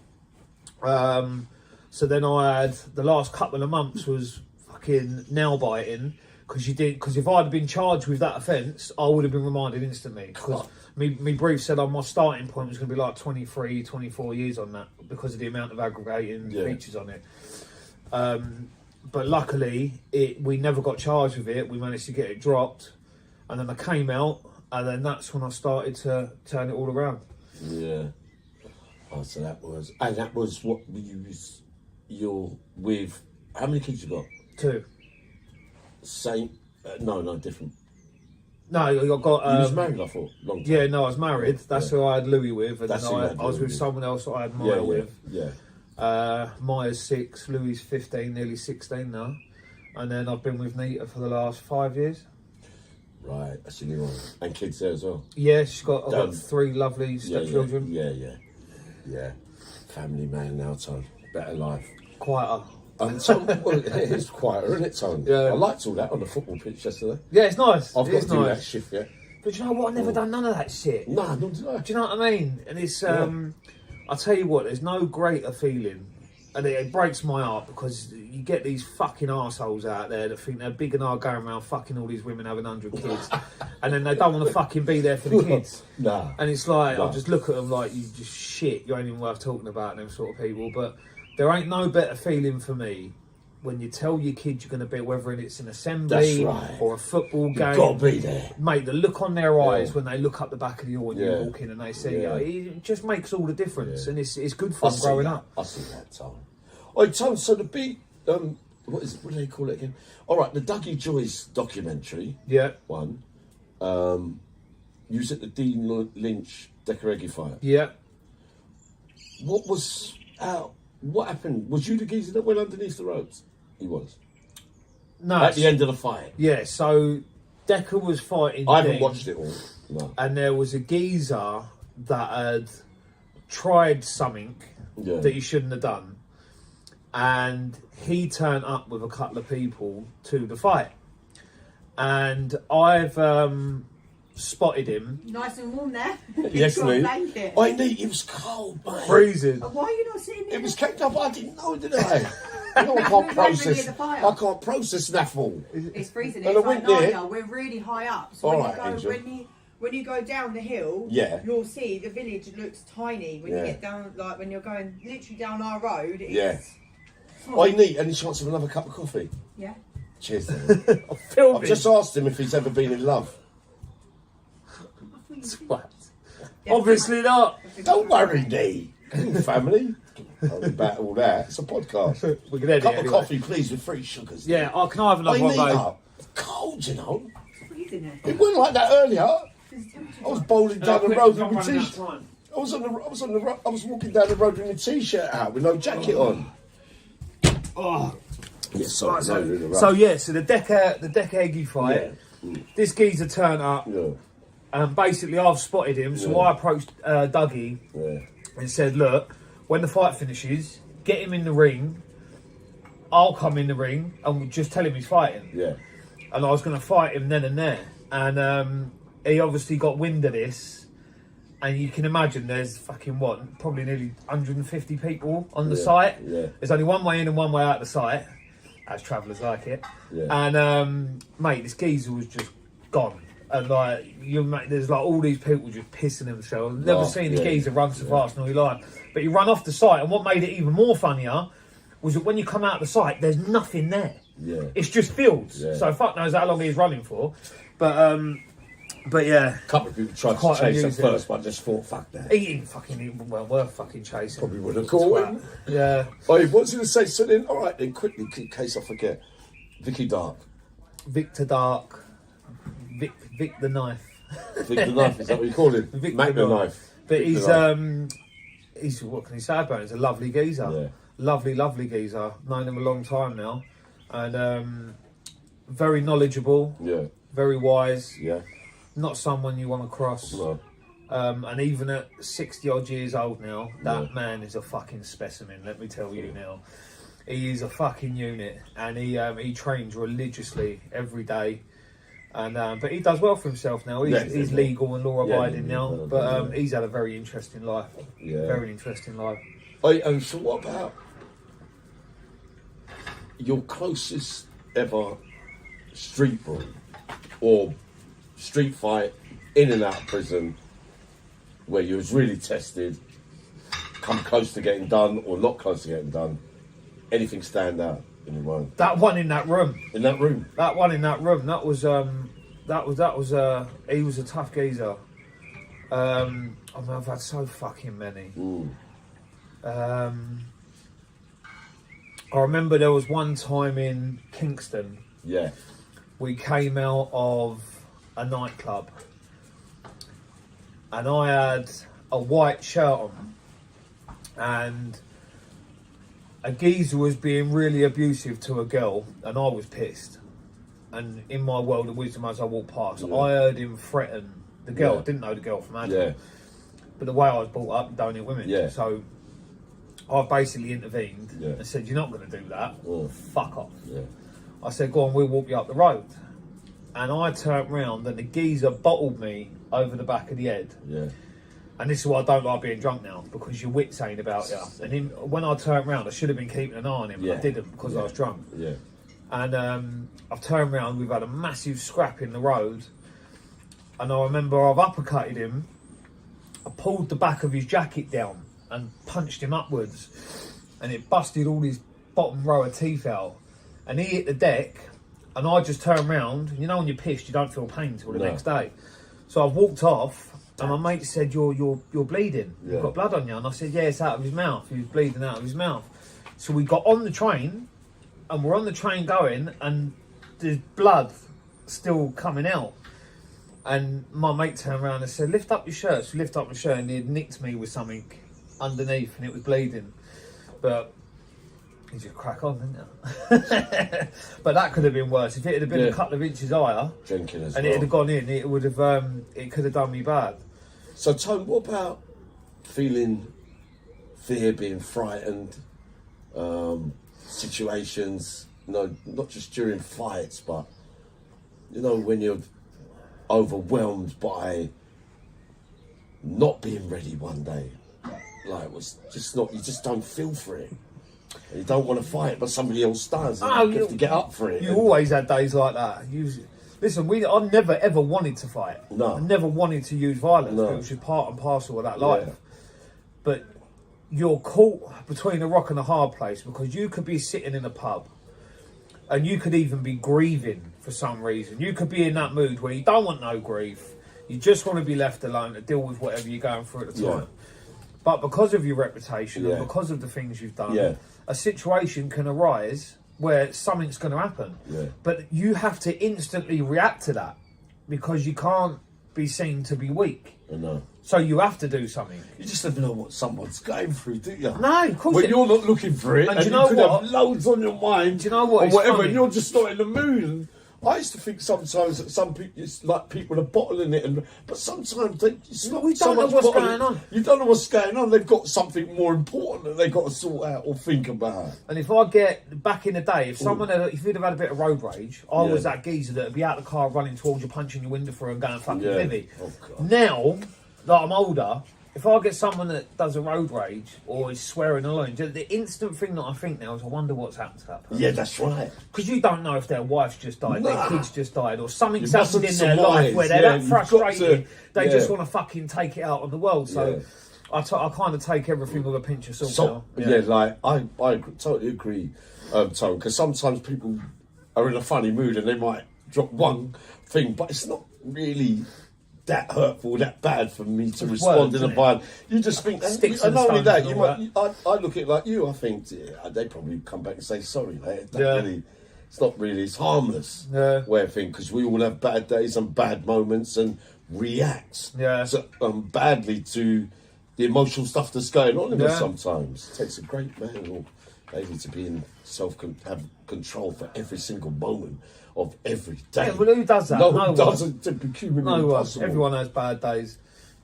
So then I had, the last couple of months was fucking nail biting, because if I'd have been charged with that offence, I would have been remanded instantly. Because me brief said my starting point was going to be like 23, 24 years on that, because of the amount of aggravating features on it. But luckily, we never got charged with it. We managed to get it dropped. And then I came out, and then that's when I started to turn it all around. Yeah. Oh, so that was what you're with. How many kids you got? 2. Same? No, different. No, I got. You was married, I thought, long time. Yeah, no, I was married. That's who I had Louis with, and That's then who you I had was Louis with with. someone else that I had Maya with. Yeah. Maya's 6, Louis 15, nearly 16 now, and then I've been with Nita for the last 5 years. Right, that's a new one. And kids there as well? Yeah, I've got 3 lovely stepchildren. Yeah. Family man now, Tone. Better life. Quieter. So, it is quieter, isn't it, Tone? Yeah. I liked all that on the football pitch yesterday. Yeah, it's nice. I've got to do that shift, yeah. But you know what? I've never done none of that shit. Nah, nor did I. Do you know what I mean? And it's, I'll tell you what, there's no greater feeling. And it breaks my heart, because you get these fucking arseholes out there that think they're big and are going around fucking all these women having 100 kids. And then they don't want to fucking be there for the kids. Nah. And it's like, I just look at them like, you just shit, you ain't even worth talking about, them sort of people. But there ain't no better feeling for me when you tell your kid you're going to be, whether it's an assembly or a football game. You've got to be there. Mate, the look on their eyes when they look up the back of the door when you walk in and they see you, it just makes all the difference. And it's good for them growing up. I see that, Tom. Oh, Tom, so the big, what do they call it again? All right, the Dougie Joyce documentary. Yeah. One. You was at the Dean Lynch Decareggi fight. Yeah. What happened? Was you the geezer that went underneath the ropes? He was. No. At the end of the fight. Yeah, so Decker was fighting. I haven't Dean, watched it all. No. And there was a geezer that had tried something that he shouldn't have done. And he turned up with a couple of people to the fight. And I've spotted him. Nice and warm there. Yes, mate. Blanket. I need. It was cold, mate. Freezing. Why are you not seeing me? It was kept up. I didn't know, did I? You know, I can't process. I can't process snaffle. It's freezing. And It's I went like there. Narnia. We're really high up. So All when right, you go, Angel. when you go down the hill, Yeah. you'll see the village looks tiny. When you get down, like when you're going literally down our road. It's, I need any chance of another cup of coffee. Yeah. Cheers. Then. I've just asked him if he's ever been in love. What? Obviously not. Don't worry, Dee. Family. About all that. It's a podcast. We can edit Cup it of anyway. coffee, please, with 3 sugars. Yeah, can I have I another one, need mate? up. Cold, you know. It's freezing there. It wasn't like that earlier. I was bowling down the road with my Not running t-shirt. out of time. I was walking down the road with my t-shirt out with no jacket on. Oh. Yeah, sorry. So the Decareggi fight. Yeah. This geezer turned up, Yeah. and basically I've spotted him. So I approached Dougie and said, "Look, when the fight finishes, get him in the ring. I'll come in the ring and we'll just tell him he's fighting." Yeah. And I was going to fight him then and there, and he obviously got wind of this. And you can imagine there's probably nearly 150 people on the site. Yeah. There's only one way in and one way out of the site, as travellers like it. Yeah. And mate, this geezer was just gone. And there's like all these people just pissing themselves. I've never seen a geezer run so fast in all your life. But he ran off the site, and what made it even more funnier was that when you come out of the site, there's nothing there. Yeah. It's just fields. Yeah. So fuck knows how long he's running for. But yeah. A couple of people tried Quite to chase him amusing. first, but I just thought, fuck that. He ain't fucking worth fucking chasing. Probably would have caught him. Yeah. Oh, what was he going to say? So then, all right, then quickly, in case I forget. Vicky Dark. Victor Dark. Vic the Knife. Vic the Knife, is that what you call him? Vic Mac the Knife. But Vic he's the Knife. he's what can you say about him? He's a lovely geezer. Yeah. Lovely geezer. Known him a long time now. And very knowledgeable. Yeah. Very wise. Yeah. Not someone you want to cross. No. And even at 60 odd years old now, that man is a fucking specimen, let me tell you now. He is a fucking unit, and he trains religiously every day. And but he does well for himself now. He's legal and law abiding now. But he's had a very interesting life. Yeah. Very interesting life. So what about your closest ever street brawl or street fight in and out of prison where you was really tested, come close to getting done or not close to getting done? Anything stand out in your mind? That one in that room. In that room? That one in that room. That was he was a tough geezer. I've had so fucking many. I remember there was one time in Kingston. Yeah. We came out of a nightclub, and I had a white shirt on, and a geezer was being really abusive to a girl, and I was pissed. And in my world of wisdom, as I walked past, I heard him threaten the girl. I didn't know the girl from Adam. Yeah. But the way I was brought up, don't hit women. Yeah. So I basically intervened and said, "You're not going to do that. Fuck off." Yeah. I said, "Go on, we'll walk you up the road." And I turned round, and the geezer bottled me over the back of the head. Yeah. And this is why I don't like being drunk now, because your wits ain't about you. And when I turned round, I should have been keeping an eye on him, but I didn't because I was drunk. Yeah. And I've turned round, we've had a massive scrap in the road. And I remember I've uppercutted him. I pulled the back of his jacket down and punched him upwards. And it busted all his bottom row of teeth out. And he hit the deck. And I just turned round. You know when you're pissed, you don't feel pain till the next day. So I've walked off. And my mate said, you're bleeding. You've got blood on you. And I said, yeah, it's out of his mouth. He was bleeding out of his mouth. So we got on the train, and we're on the train going, and there's blood still coming out. And my mate turned around and said, lift up your shirt. So lift up my shirt, and he had nicked me with something underneath and it was bleeding. But you just crack on, didn't you? But that could have been worse. If it had been a couple of inches higher drinking as and it had gone in, it would have it could have done me bad. So Tone, what about feeling fear, being frightened, situations, you know, not just during fights, but you know, when you're overwhelmed by not being ready one day, like it was just not, you just don't feel for it. You don't want to fight, but somebody else does. And you have to get up for it. You always had days like that. Listen, I never ever wanted to fight. No. I never wanted to use violence. No. It was just part and parcel of that life. But you're caught between a rock and a hard place, because you could be sitting in a pub and you could even be grieving for some reason. You could be in that mood where you don't want no grief. You just want to be left alone to deal with whatever you're going through at the time. But because of your reputation and because of the things you've done, a situation can arise where something's going to happen. But you have to instantly react to that, because you can't be seen to be weak. I know. So you have to do something. You just never know what someone's going through, do you? No, of course. When you're not looking for it, and you could have loads on your mind, do you know what? Or whatever, funny. and you're just not in the mood. And I used to think sometimes that some people, it's like people are bottling it, but sometimes it's not. We don't know what's going on. You don't know what's going on. They've got something more important that they've got to sort out or think about. And if I get back in the day, if you'd have had a bit of road rage, I was that geezer that would be out of the car running towards you, punching your window through and going fucking heavy. Oh, God. Now that I'm older, if I get someone that does a road rage or is swearing alone, the instant thing that I think now is, I wonder what's happened to that person. Yeah, that's right. Because you don't know if their wife's just died, their kids just died, or something's You happened in their mustn't life where they're surmise. that frustrated, they yeah. just want to fucking take it out on the world. So I kind of take everything with a pinch of salt now. Yeah, like I totally agree, Tone, because sometimes people are in a funny mood and they might drop one thing, but it's not really that hurtful, that bad for me to respond in a violent. You just think, and not only that, I look at it like you. I think they probably come back and say sorry. Really, it's not really. It's harmless. Way of thinking, because we all have bad days and bad moments and react badly to the emotional stuff that's going on in us sometimes. It takes a great man or lady to be in have control for every single moment of every day. Yeah, well, who does that? No one doesn't. No one. Everyone has bad days.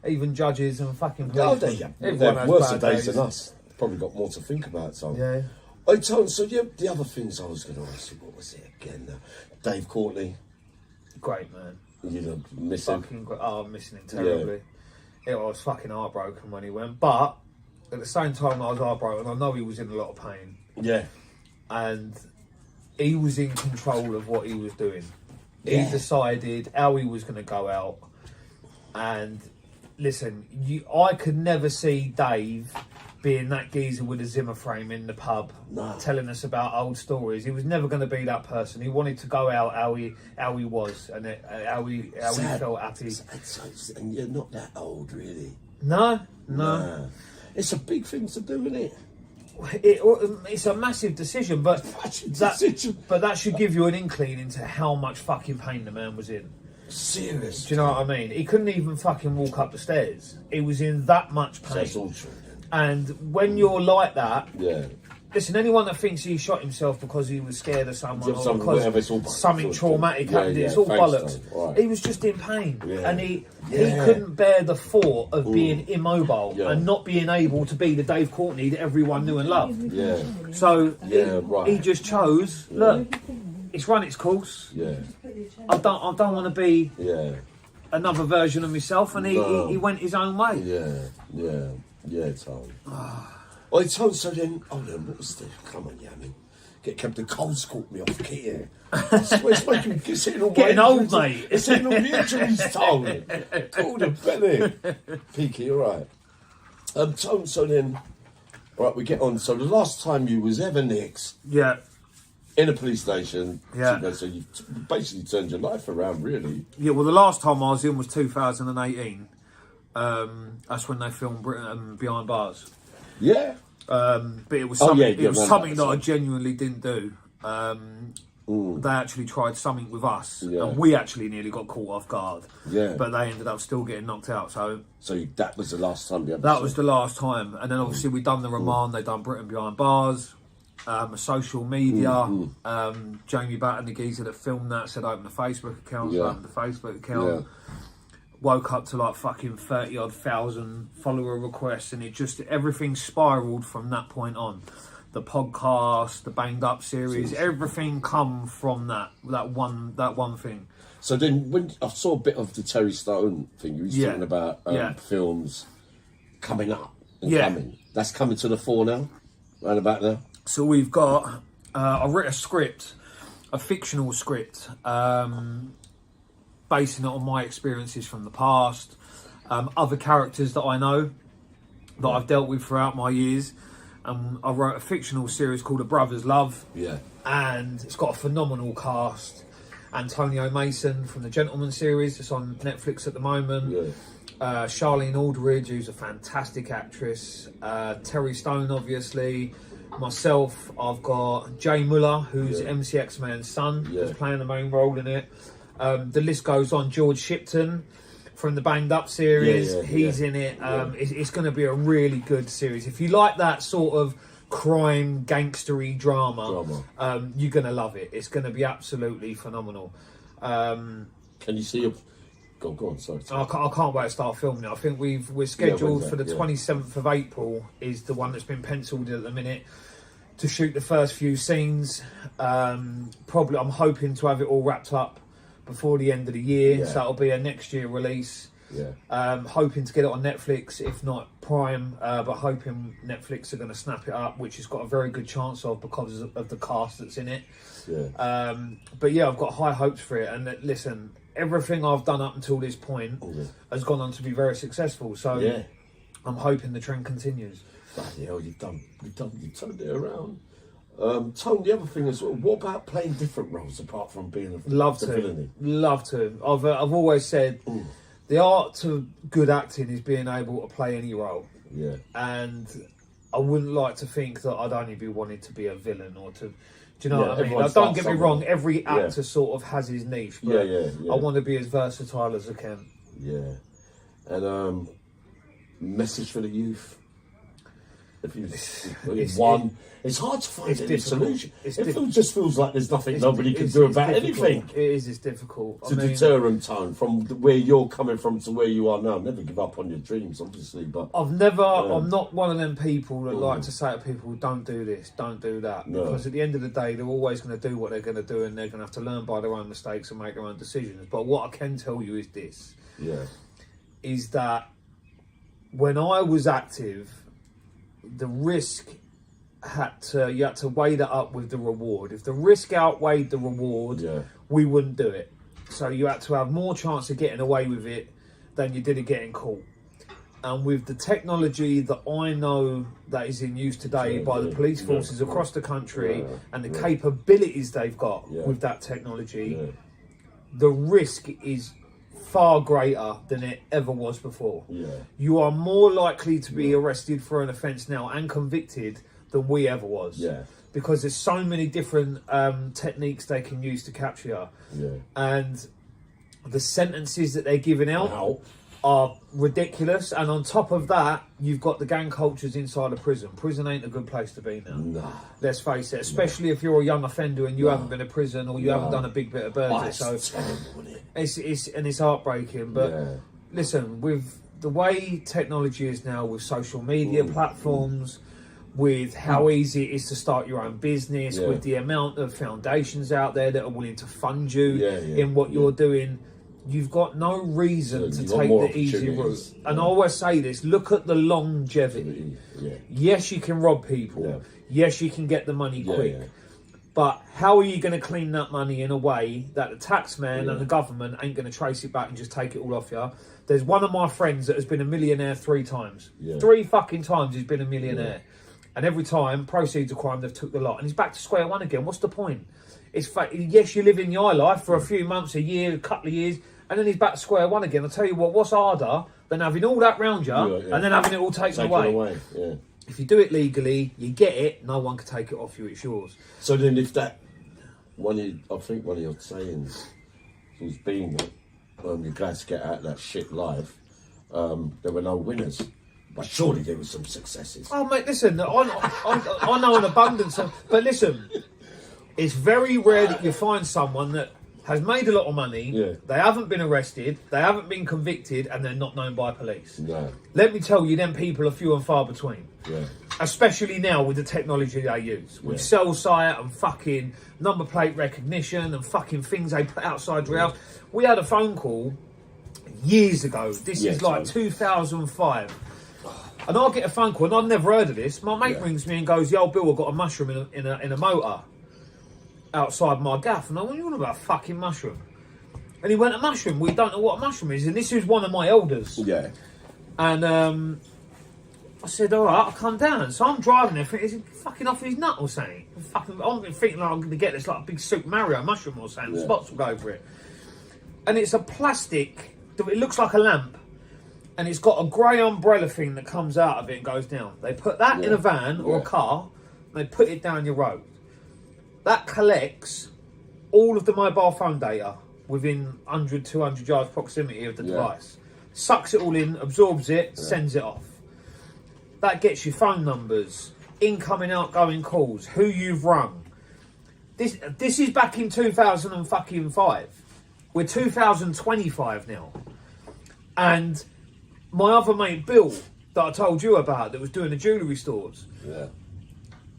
Even judges and fucking police. They have worse days than us. Probably got more to think about, so. Yeah. Oh, Tone, so the other things I was going to ask you, what was it again? Dave Courtney. Great, man. You know, missing. I'm missing him terribly. I was fucking heartbroken when he went, but at the same time I was heartbroken, I know he was in a lot of pain. Yeah. And he was in control of what he was doing. He decided how he was going to go out. And listen, I could never see Dave being that geezer with a Zimmer frame in the pub, telling us about old stories. He was never going to be that person. He wanted to go out how he was and how he felt happy. And you're not that old, really. No. It's a big thing to do, isn't it? It's a massive decision, but that should give you an inkling into how much fucking pain the man was in. Serious. Do you know what I mean? He couldn't even fucking walk up the stairs. He was in that much pain. That's all true. And when you're like that, listen, anyone that thinks he shot himself because he was scared of someone or because something traumatic happened, it's all bollocks. Right. He was just in pain, and he couldn't bear the thought of being immobile and not being able to be the Dave Courtney that everyone knew and loved. So he just chose, look, it's run its course. I don't want to be another version of myself, and he went his own way. Yeah, Tone. Oh, Tone, so then, what was the... Come on, Yanni. The cold's caught me off here. It's making me sitting all getting old, mate. It's sitting all the injuries, Tone. Cool the belly. Peaky, all right. Tone, so then... All right, we get on. So the last time you was ever nicked... in a police station, so you basically turned your life around, really. Yeah, well, the last time I was in was 2018. That's when they filmed Britain Behind Bars. Yeah. But it was something, something that I genuinely didn't do. they actually tried something with us, Yeah. and we actually nearly got caught off guard. Yeah. But they ended up still getting knocked out. So that was the last time you ever that saw was the last time. And then obviously we done the remand. They done Britain Behind Bars. Social media. Jamie Batten, the geezer that filmed that, said open a Facebook account. So I opened the Facebook account. Yeah. Woke up to like fucking 30-odd thousand follower requests, and it just everything spiraled from that point on. The podcast, the Banged Up series, everything come from that one thing. So then, when I saw a bit of the Terry Stone thing, you was talking about films coming up and coming. That's coming to the fore now, right about now. So we've got, I wrote a script, a fictional script, basing it on my experiences from the past, other characters that I know, that I've dealt with throughout my years. I wrote a fictional series called A Brother's Love. Yeah. And it's got a phenomenal cast. Antonio Mason from the Gentleman series, it's on Netflix at the moment. Yeah. Charlene Aldridge, who's a fantastic actress. Terry Stone, obviously. Myself, I've got Jay Muller, who's MC X-Man's son, who's playing the main role in it. The list goes on. George Shipton from the Banged Up series, he's in it. It's going to be a really good series. If you like that sort of crime, gangstery drama. You're going to love it. It's going to be absolutely phenomenal. Can you see a... Go on, sorry. I can't wait to start filming it. I think we're scheduled for the 27th of April is the one that's been penciled at the minute to shoot the first few scenes. Probably I'm hoping to have it all wrapped up before the end of the year, so that'll be a next year release. Hoping to get it on Netflix, if not Prime, but hoping Netflix are going to snap it up, which has got a very good chance of because of the cast that's in it. But yeah, I've got high hopes for it. And listen, everything I've done up until this point has gone on to be very successful. So I'm hoping the trend continues. Bloody hell, you've turned it around. Tone, the other thing is, what about playing different roles apart from being a villainy? Love to. I've always said the art to good acting is being able to play any role. And I wouldn't like to think that I'd only be wanting to be a villain or to... Do you know what I mean? Like, don't get me wrong, every actor sort of has his niche, but I want to be as versatile as I can. And message for the youth. It's hard to find any solution. It just feels like there's nothing nobody can do about anything. It's difficult. To deter them, Tone, from where you're coming from to where you are now. Never give up on your dreams, obviously. But I'm not one of them people that like to say to people, don't do this, don't do that. No. Because at the end of the day, they're always going to do what they're going to do, and they're going to have to learn by their own mistakes and make their own decisions. But what I can tell you is this. Is that when I was active, the risk you had to weigh that up with the reward. If the risk outweighed the reward, we wouldn't do it. So you had to have more chance of getting away with it than you did of getting caught. And with the technology that I know that is in use today by the police forces across the country and the capabilities they've got with that technology, the risk is far greater than it ever was before. You are more likely to be arrested for an offence now and convicted than we ever was. Because there's so many different techniques they can use to capture you. And the sentences that they're giving out are ridiculous. And on top of that, you've got the gang cultures inside of prison. Prison ain't a good place to be now. Let's face it, especially if you're a young offender and you haven't been to prison or you haven't done a big bit of burglary. So it's heartbreaking. But listen, with the way technology is now, with social media platforms, with how easy it is to start your own business, with the amount of foundations out there that are willing to fund you in what you're doing, you've got no reason to take the easy route. And I always say this, look at the longevity. Yes, you can rob people. Yes, you can get the money quick. But how are you going to clean that money in a way that the taxman and the government ain't going to trace it back and just take it all off you? There's one of my friends that has been a millionaire 3 times. 3 fucking times he's been a millionaire. And every time, proceeds of crime, they've took the lot. And he's back to square one again. What's the point? Yes, you live in your life for a few months, a year, a couple of years, and then he's back to square one again. I'll tell you what's harder than having all that round you and then having it all taken away. If you do it legally, you get it, no one can take it off you, it's yours. So then if that I think one of your sayings has been that you're glad to get out of that shit life. There were no winners, but surely there were some successes. Oh, mate, listen, I know an abundance of... But listen, it's very rare that you find someone that has made a lot of money, they haven't been arrested, they haven't been convicted, and they're not known by police. No. Let me tell you, them people are few and far between. Yeah. Especially now with the technology they use. With cell site and fucking number plate recognition and fucking things they put outside your house. We had a phone call years ago. This is like 2005. And I'll get a phone call, and I've never heard of this. My mate rings me and goes, "Yo, Bill, I've got a mushroom in a motor outside my gaff." And I went, "You want about a fucking mushroom?" And he went, "A mushroom? We don't know what a mushroom is." And this is one of my elders. Yeah. And I said, "All right, I'll come down." So I'm driving there, thinking, is he fucking off his nut or something? I'm thinking like I'm going to get this like a big Super Mario mushroom or something. The spots will go over it. And it's a plastic, it looks like a lamp. And it's got a grey umbrella thing that comes out of it and goes down. They put that in a van or a car, and they put it down your road. That collects all of the mobile phone data within 100, 200 yards proximity of the device. Sucks it all in, absorbs it, sends it off. That gets you phone numbers, incoming, outgoing calls, who you've rung. This is back in 2005. We're 2025 now. And my other mate, Bill, that I told you about, that was doing the jewellery stores,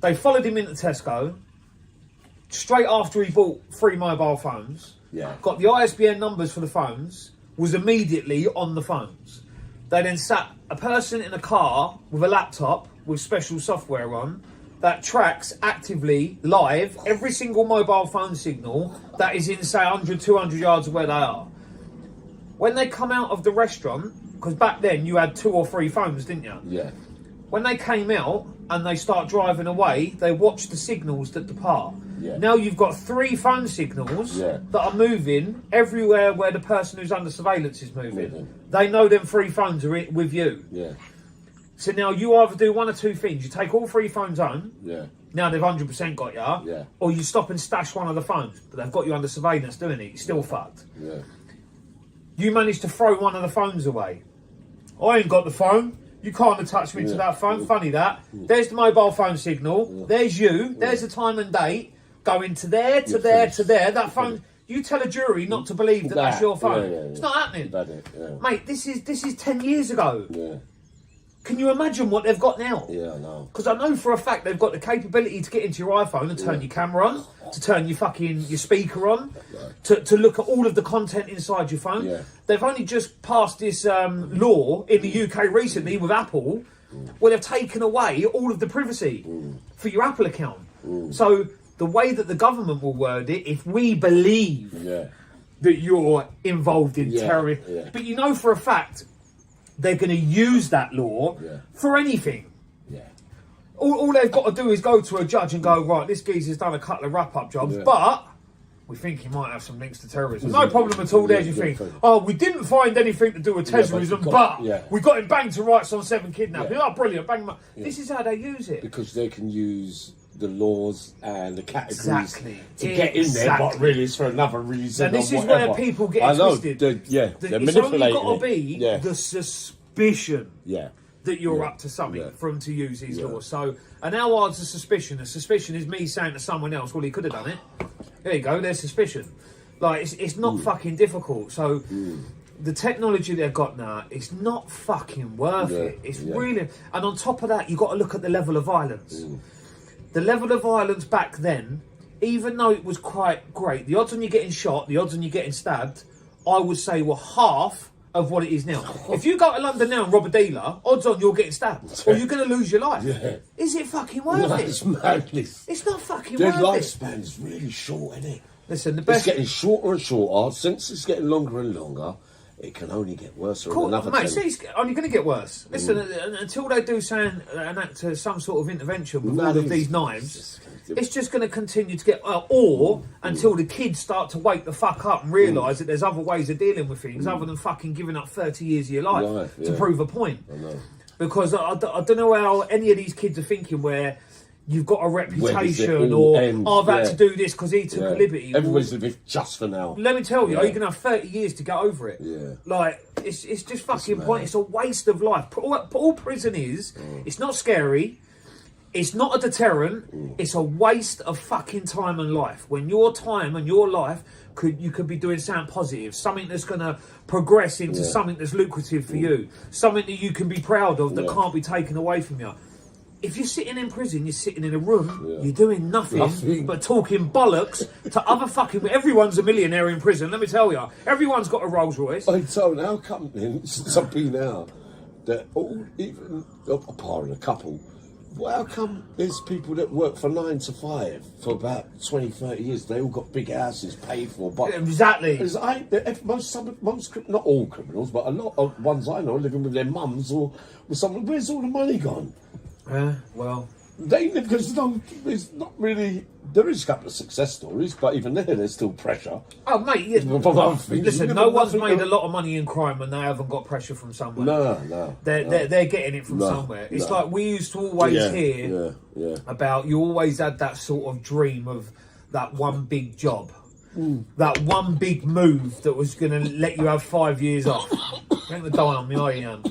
they followed him into Tesco straight after he bought 3 mobile phones, got the ISBN numbers for the phones, was immediately on the phones. They then sat a person in a car with a laptop with special software on that tracks actively, live, every single mobile phone signal that is in, say, 100, 200 yards of where they are. When they come out of the restaurant, because back then you had 2 or 3 phones, didn't you? Yeah. When they came out and they start driving away, they watch the signals that depart. Yeah. Now you've got 3 phone signals that are moving everywhere where the person who's under surveillance is moving. They know them 3 phones are with you. Yeah. So now you either do one or 2 things. You take all 3 phones home. Yeah. Now they've 100% got you. Yeah. Or you stop and stash one of the phones, but they've got you under surveillance doing it. You're still fucked. Yeah. You managed to throw one of the phones away. I ain't got the phone. You can't attach me to that phone. Funny that. There's the mobile phone signal. There's you. There's the time and date. Going to there, to there, to there. That phone. You tell a jury not to believe that that's your phone. It's not happening. Mate, this is 10 years ago. Yeah. Can you imagine what they've got now? Yeah, I know. Because I know for a fact they've got the capability to get into your iPhone and turn your camera on, to turn your speaker on, to look at all of the content inside your phone. Yeah. They've only just passed this law in the UK recently with Apple, where they've taken away all of the privacy for your Apple account. So the way that the government will word it, if we believe that you're involved in terrorism, but you know for a fact they're going to use that law for anything. Yeah. All they've got to do is go to a judge and go, right, this geezer's done a couple of wrap-up jobs, but we think he might have some links to terrorism. No problem at all. There's your thing. Oh, we didn't find anything to do with terrorism, but we got him banged to rights on 7 kidnapping. Oh, brilliant. Bang him up. This is how they use it. Because they can use the laws and the categories to get in there, but really it's for another reason. And this is where people get twisted. They're it's only got to be the suspicion that you're up to something for him to use these laws. So, and how hard's the suspicion? The suspicion is me saying to someone else, well, he could have done it. There you go, there's suspicion. Like, it's not fucking difficult. So, the technology they've got now, it's not fucking worth it. It's really... And on top of that, you've got to look at the level of violence. The level of violence back then, even though it was quite great, the odds on you getting shot, the odds on you getting stabbed, I would say were half of what it is now. If you go to London now and rob a dealer, odds on you're getting stabbed or you're going to lose your life. Is it fucking worth it? It's madness. It's not fucking Their worth it. lifespan is really short, isn't it? Listen, the best... It's getting shorter and shorter. Since it's getting longer and longer, it can only get worse. Cool, mate, see, it's only going to get worse. Listen, until they do some sort of intervention with all of these knives, it's just going to continue to get... or until the kids start to wake the fuck up and realise that there's other ways of dealing with things other than fucking giving up 30 years of your life to prove a point. I know. Because I don't know how any of these kids are thinking where you've got a Where does it reputation, all or end? I've had Yeah. to do this because he took a liberty. Everybody's living just for now. Let me tell you, Yeah. you're going to have 30 years to get over it. Yeah. Like, it's just fucking point. It's a waste of life. All prison is, it's not scary. It's not a deterrent. It's a waste of fucking time and life. When your time and your life you could be doing something positive, something that's going to progress into something that's lucrative for you, something that you can be proud of that can't be taken away from you. If you're sitting in prison, you're sitting in a room, you're doing nothing but talking bollocks to other fucking... Everyone's a millionaire in prison, let me tell you. Everyone's got a Rolls Royce. I told how come then, since I've been out, that all, even apart from a couple, well, how come there's people that work for 9 to 5 for about 20, 30 years? They all got big houses paid for. But exactly. Most, not all criminals, but a lot of ones I know living with their mums or with someone. Where's all the money gone? Well... Because there's not really... There is a couple of success stories, but even there's still pressure. Oh, mate, listen, no one's made a lot of money in crime and they haven't got pressure from somewhere. No. They're getting it from somewhere. It's like we used to always hear about, you always had that sort of dream of that one big job. That one big move that was going to let you have 5 years off. Bring the die on me, Ian.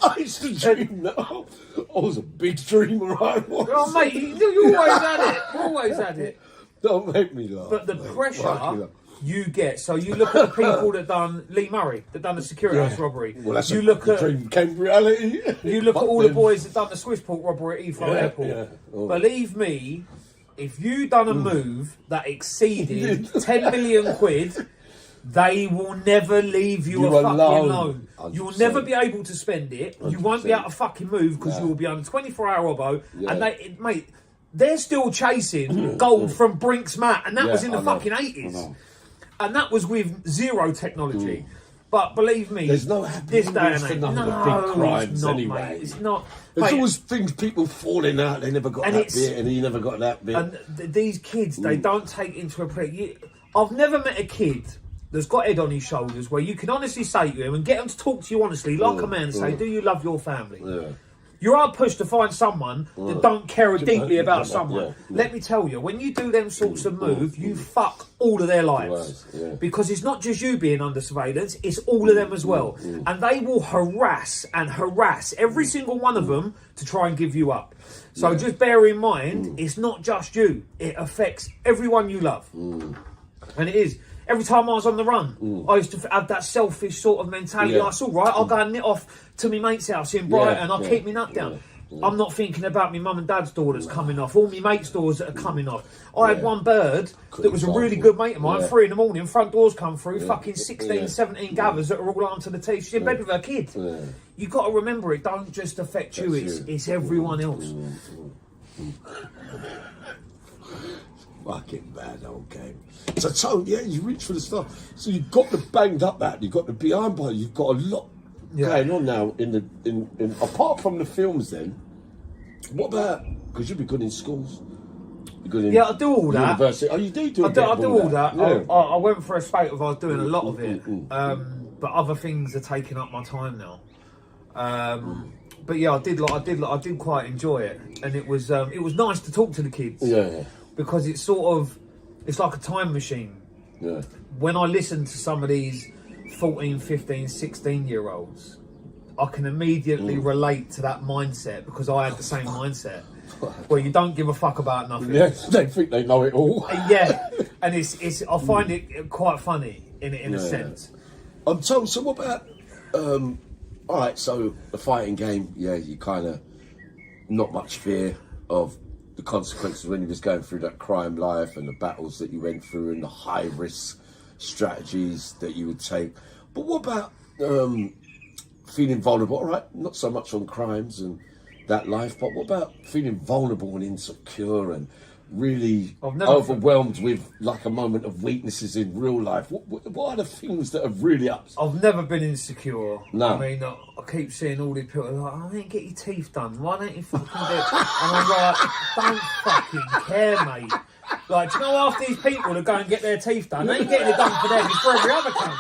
I used to dream that. I was a big dreamer, I was. Oh, mate, you always had it. You always had it. Don't make me laugh. But the pressure you get, so you look at the people that done Lee Murray, that done the security house robbery. Well, that's you look at dream became reality. You look at all the boys that done the Swissport robbery at Heathrow Airport. Believe me, if you done a move that exceeded 10 million quid, they will never leave you a fucking loan. You will never be able to spend it. 100%. You won't be able to fucking move because you will be on a 24-hour robo. And mate, they're still chasing gold from Brink's Mat, and that was in the fucking 80s. And that was with zero technology. But believe me, there's no this day and age, none of the big crimes not, anyway. Mate, it's not. There's always things, people falling out. They never got that bit, and he never got that bit. And these kids, they don't take into account. I've never met a kid that's got head on his shoulders where you can honestly say to him and get him to talk to you honestly, like a man, and say, "Do you love your family?" You are pushed to find someone that don't care deeply about someone. Let me tell you, when you do them sorts of moves, you fuck all of their lives. Because it's not just you being under surveillance, it's all of them as well. And they will harass every single one of them to try and give you up. So just bear in mind, it's not just you. It affects everyone you love. And it is. Every time I was on the run, I used to have that selfish sort of mentality. Like, it's all right, I'll go and knit off to my mate's house in Brighton. I'll keep my nut down. I'm not thinking about my mum and dad's door that's coming off, all my mates' doors that are coming off. I had one bird that was a really good mate of mine, 3 in the morning, front doors come through, fucking 16, 17 gathers that are all armed to the teeth. She's in bed with her kid. You've got to remember, it don't just affect you, it's everyone else. Fucking bad old game. So you reach for the stuff. So you've got the banged up that, you've got the behind bar, you've got a lot going on now in apart from the films then, what about, because you'd be good in schools. You're good in I do all that. University. Oh, you do I do all that. Yeah. I went for a spate of I was doing a lot of it. But other things are taking up my time now. But yeah, I did quite enjoy it. And it was nice to talk to the kids. Because it's it's like a time machine. When I listen to some of these 14, 15, 16-year-olds, I can immediately relate to that mindset because I had the same mindset. Where you don't give a fuck about nothing. They think they know it all. And it's I find it quite funny in a sense. So what about all right, so the fighting game, you kind of not much fear of the consequences when you was going through that crime life and the battles that you went through and the high risk strategies that you would take. But what about feeling vulnerable? All right, not so much on crimes and that life, but what about feeling vulnerable and insecure and really overwhelmed with like a moment of weaknesses in real life? What are the things that have really upset? I've never been insecure. No. I mean, I keep seeing all these people like, "I didn't get your teeth done. Why don't you fucking do it?" And I'm like, don't fucking care, mate. Like, do you know, half these people that go and get their teeth done, they ain't getting it done for them, it's for every other cunt.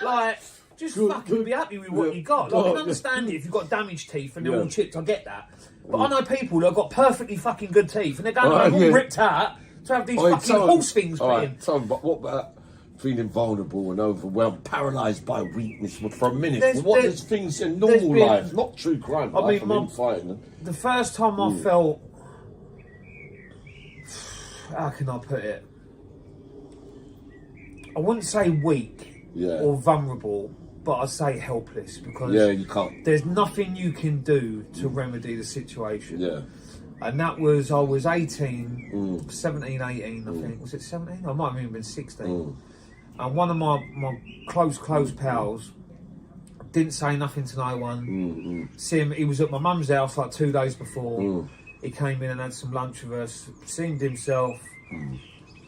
Like, Just fucking be happy with what you got. Like, I can understand it if you've got damaged teeth and they're all chipped. I get that. But I know people that have got perfectly fucking good teeth and they're going to be all ripped out to have these fucking horse things put in. But what about feeling vulnerable and overwhelmed, paralysed by weakness for a minute? There's things in normal life, not true crime. I mean, fighting. The first time I felt, how can I put it? I wouldn't say weak or vulnerable, but I'd say helpless, because you can't. There's nothing you can do to remedy the situation. Yeah. And that was, I was 18, 17, 18, I think. Was it 17? I might have even been 16. And one of my close pals didn't say nothing to no one. See him, he was at my mum's house like 2 days before. He came in and had some lunch with us, seemed himself,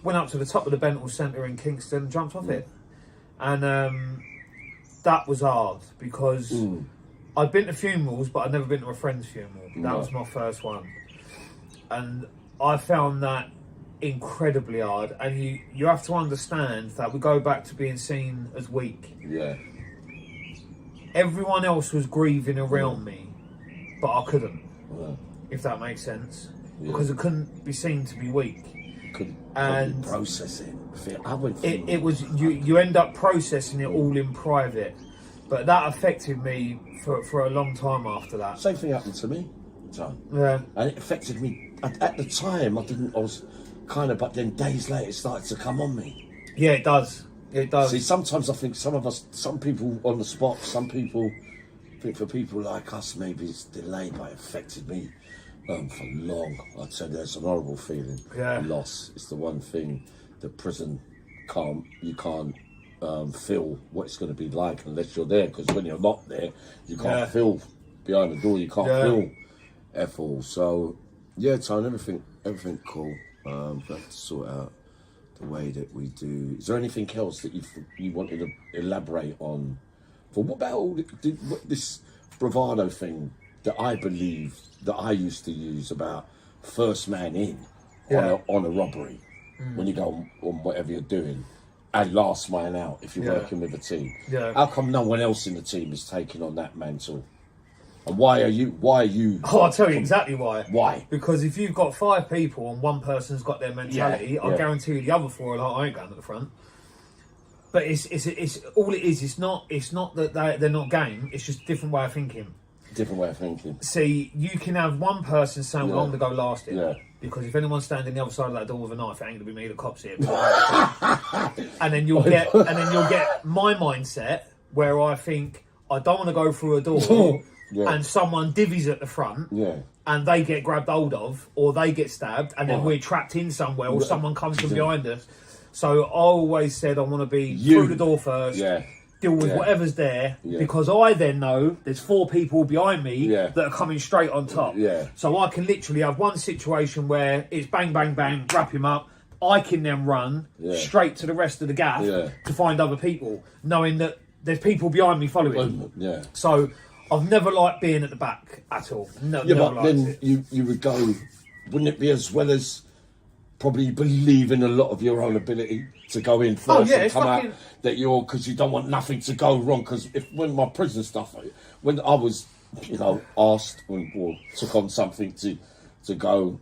went up to the top of the Bental Centre in Kingston, jumped off it. And that was hard, because I'd been to funerals, but I'd never been to a friend's funeral. That was my first one. And I found that incredibly hard. And you have to understand that we go back to being seen as weak. Yeah. Everyone else was grieving around me, but I couldn't. If that makes sense. Because I couldn't be seen to be weak. And process it. It was you end up processing it all in private, but that affected me for a long time after that. Same thing happened to me, John. Yeah, and it affected me at the time. I was kind of, but then days later it started to come on me. Yeah, it does. It does. See, sometimes I think some people on the spot, some people think for people like us, maybe it's delayed, but it affected me. For long, I'd say there's an horrible feeling. Loss. It's the one thing that prison you can't feel what it's going to be like unless you're there. Because when you're not there, you can't feel behind the door. You can't feel F-all. So Tone, everything cool. We have to sort out the way that we do. Is there anything else that you wanted to elaborate on? For what about all this bravado thing that I believe that I used to use about first man in on a robbery when you go on whatever you're doing, and last man out if you're working with a team. How come no one else in the team is taking on that mantle? And why are you? Oh, I'll tell you exactly why. Why? Because if you've got 5 people and one person's got their mentality, I guarantee you the other 4 are like, I ain't going to the front. But it's all it is. It's not that they're not game. It's just a different way of thinking. Different way of thinking. See, you can have one person saying, well, I'm going to go last here. Because if anyone's standing the other side of that door with a knife, it ain't going to be me, the cops here. and then you'll get my mindset where I think I don't want to go through a door and someone divvies at the front and they get grabbed hold of or they get stabbed and then we're trapped in somewhere or someone comes from behind us. So I always said I want to be through the door first. Deal with whatever's there because I then know there's 4 people behind me that are coming straight on top. So I can literally have one situation where it's bang, bang, bang, wrap him up. I can then run straight to the rest of the gaff to find other people, knowing that there's people behind me following. So I've never liked being at the back at all. Never but then you would go, wouldn't it be as well as probably believe in a lot of your own ability to go in first and come out, that because you don't want nothing to go wrong. Because when my prison stuff, when I was, asked or took on something to go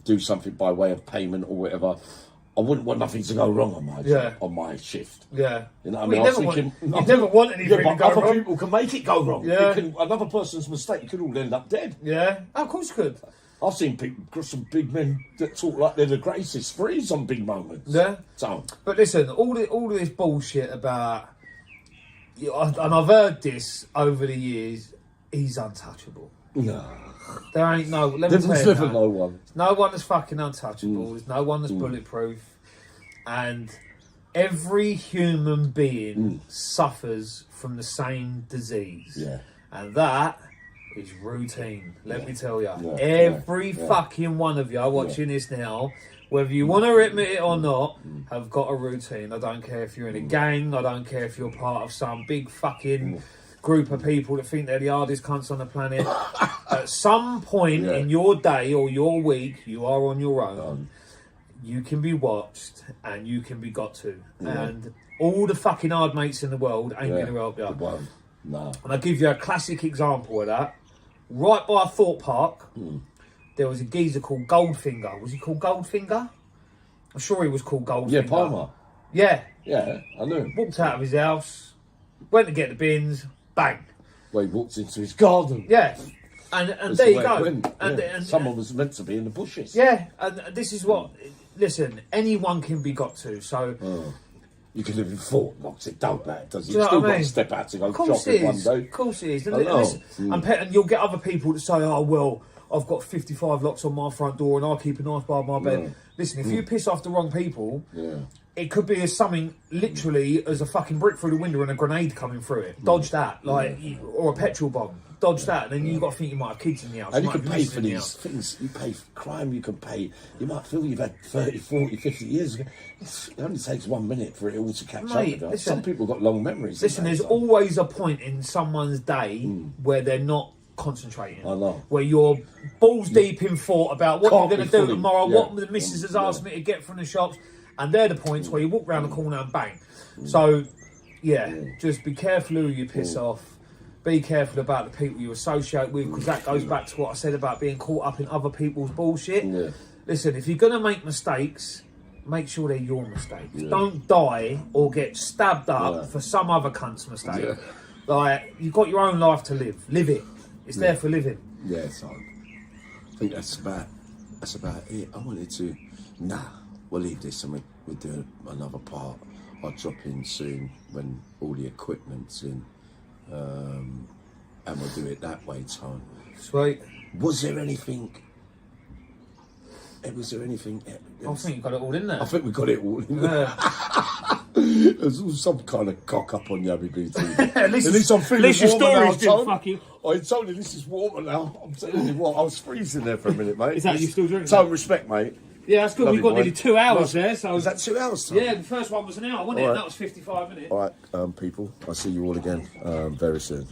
do something by way of payment or whatever, I wouldn't want nothing to go wrong on my shift. You know what I mean? I was thinking, you never want anything to go other wrong. People can make it go wrong. Another person's mistake could all end up dead. Of course you could. I've seen some big men that talk like they're the greatest, freeze on big moments. So, but listen, all of this bullshit about, and I've heard this over the years, he's untouchable. No. There ain't no, let me tell you, there's never no one. No one is fucking untouchable. There's no one that's bulletproof. And every human being suffers from the same disease. And that is routine. Let me tell you. Every fucking one of you watching this now, whether you want to admit it or not, have got a routine. I don't care if you're in a gang. I don't care if you're part of some big fucking group of people that think they're the hardest cunts on the planet. At some point in your day or your week, you are on your own. you can be watched and you can be got to. And all the fucking hard mates in the world ain't going to help you. No. And I'll give you a classic example of that. Right by Thorpe Park, there was a geezer called Goldfinger. Was he called Goldfinger? I'm sure he was called Goldfinger. Yeah, Palmer. Yeah. Yeah, I knew him. Walked out of his house, went to get the bins, bang. Well, he walked into his garden. Yeah. And there you go. And someone was meant to be in the bushes. Yeah, and this is what... Listen, anyone can be got to, so... You can live in Fort Knox, it don't matter, does it? Do you know Still what I got to mean? step out to go Of course shopping it one is. day. Of course it is. I know. Listen, and you'll get other people that say, oh, well, I've got 55 locks on my front door and I keep a knife by my bed. Listen, if you piss off the wrong people, it could be as something literally as a fucking brick through the window and a grenade coming through it. Dodge that, or a petrol bomb. Dodge that, and then you've got to think you might have kids in the house. And you can pay for these things. You pay for crime, you can pay. You might feel you've had 30, 40, 50 years. It only takes 1 minute for it all to catch up with us. Some people got long memories. Listen, there's always a point in someone's day where they're not concentrating. I know. Where you're balls deep in thought about what you're going to do tomorrow, what the missus has asked me to get from the shops. And they're the points where you walk round the corner and bang. So, just be careful who you piss off. Be careful about the people you associate with, because that goes back to what I said about being caught up in other people's bullshit. Listen, if you're going to make mistakes, make sure they're your mistakes. Don't die or get stabbed up for some other cunt's mistake. Like, you've got your own life to live. Live it. It's there for living. Yeah, so I think that's about it. I wanted to... we'll leave this and we'll do another part. I'll drop in soon when all the equipment's in. And we'll do it that way, Tom. Sweet. Was there anything? I think you got it all in there. I think we got it all in there. There's some kind of cock up on Yabby BT. At least I'm feeling warmer now, Tom. Fucking... I told you this is warmer now. I'm telling you what, I was freezing there for a minute, mate. Is that you still drinking? Tone respect, mate. Yeah, that's good. We've got nearly 2 hours there. So was that 2 hours, Tom? Yeah, the first one was an hour, wasn't it? That was 55 minutes. All right, people, I'll see you all again very soon.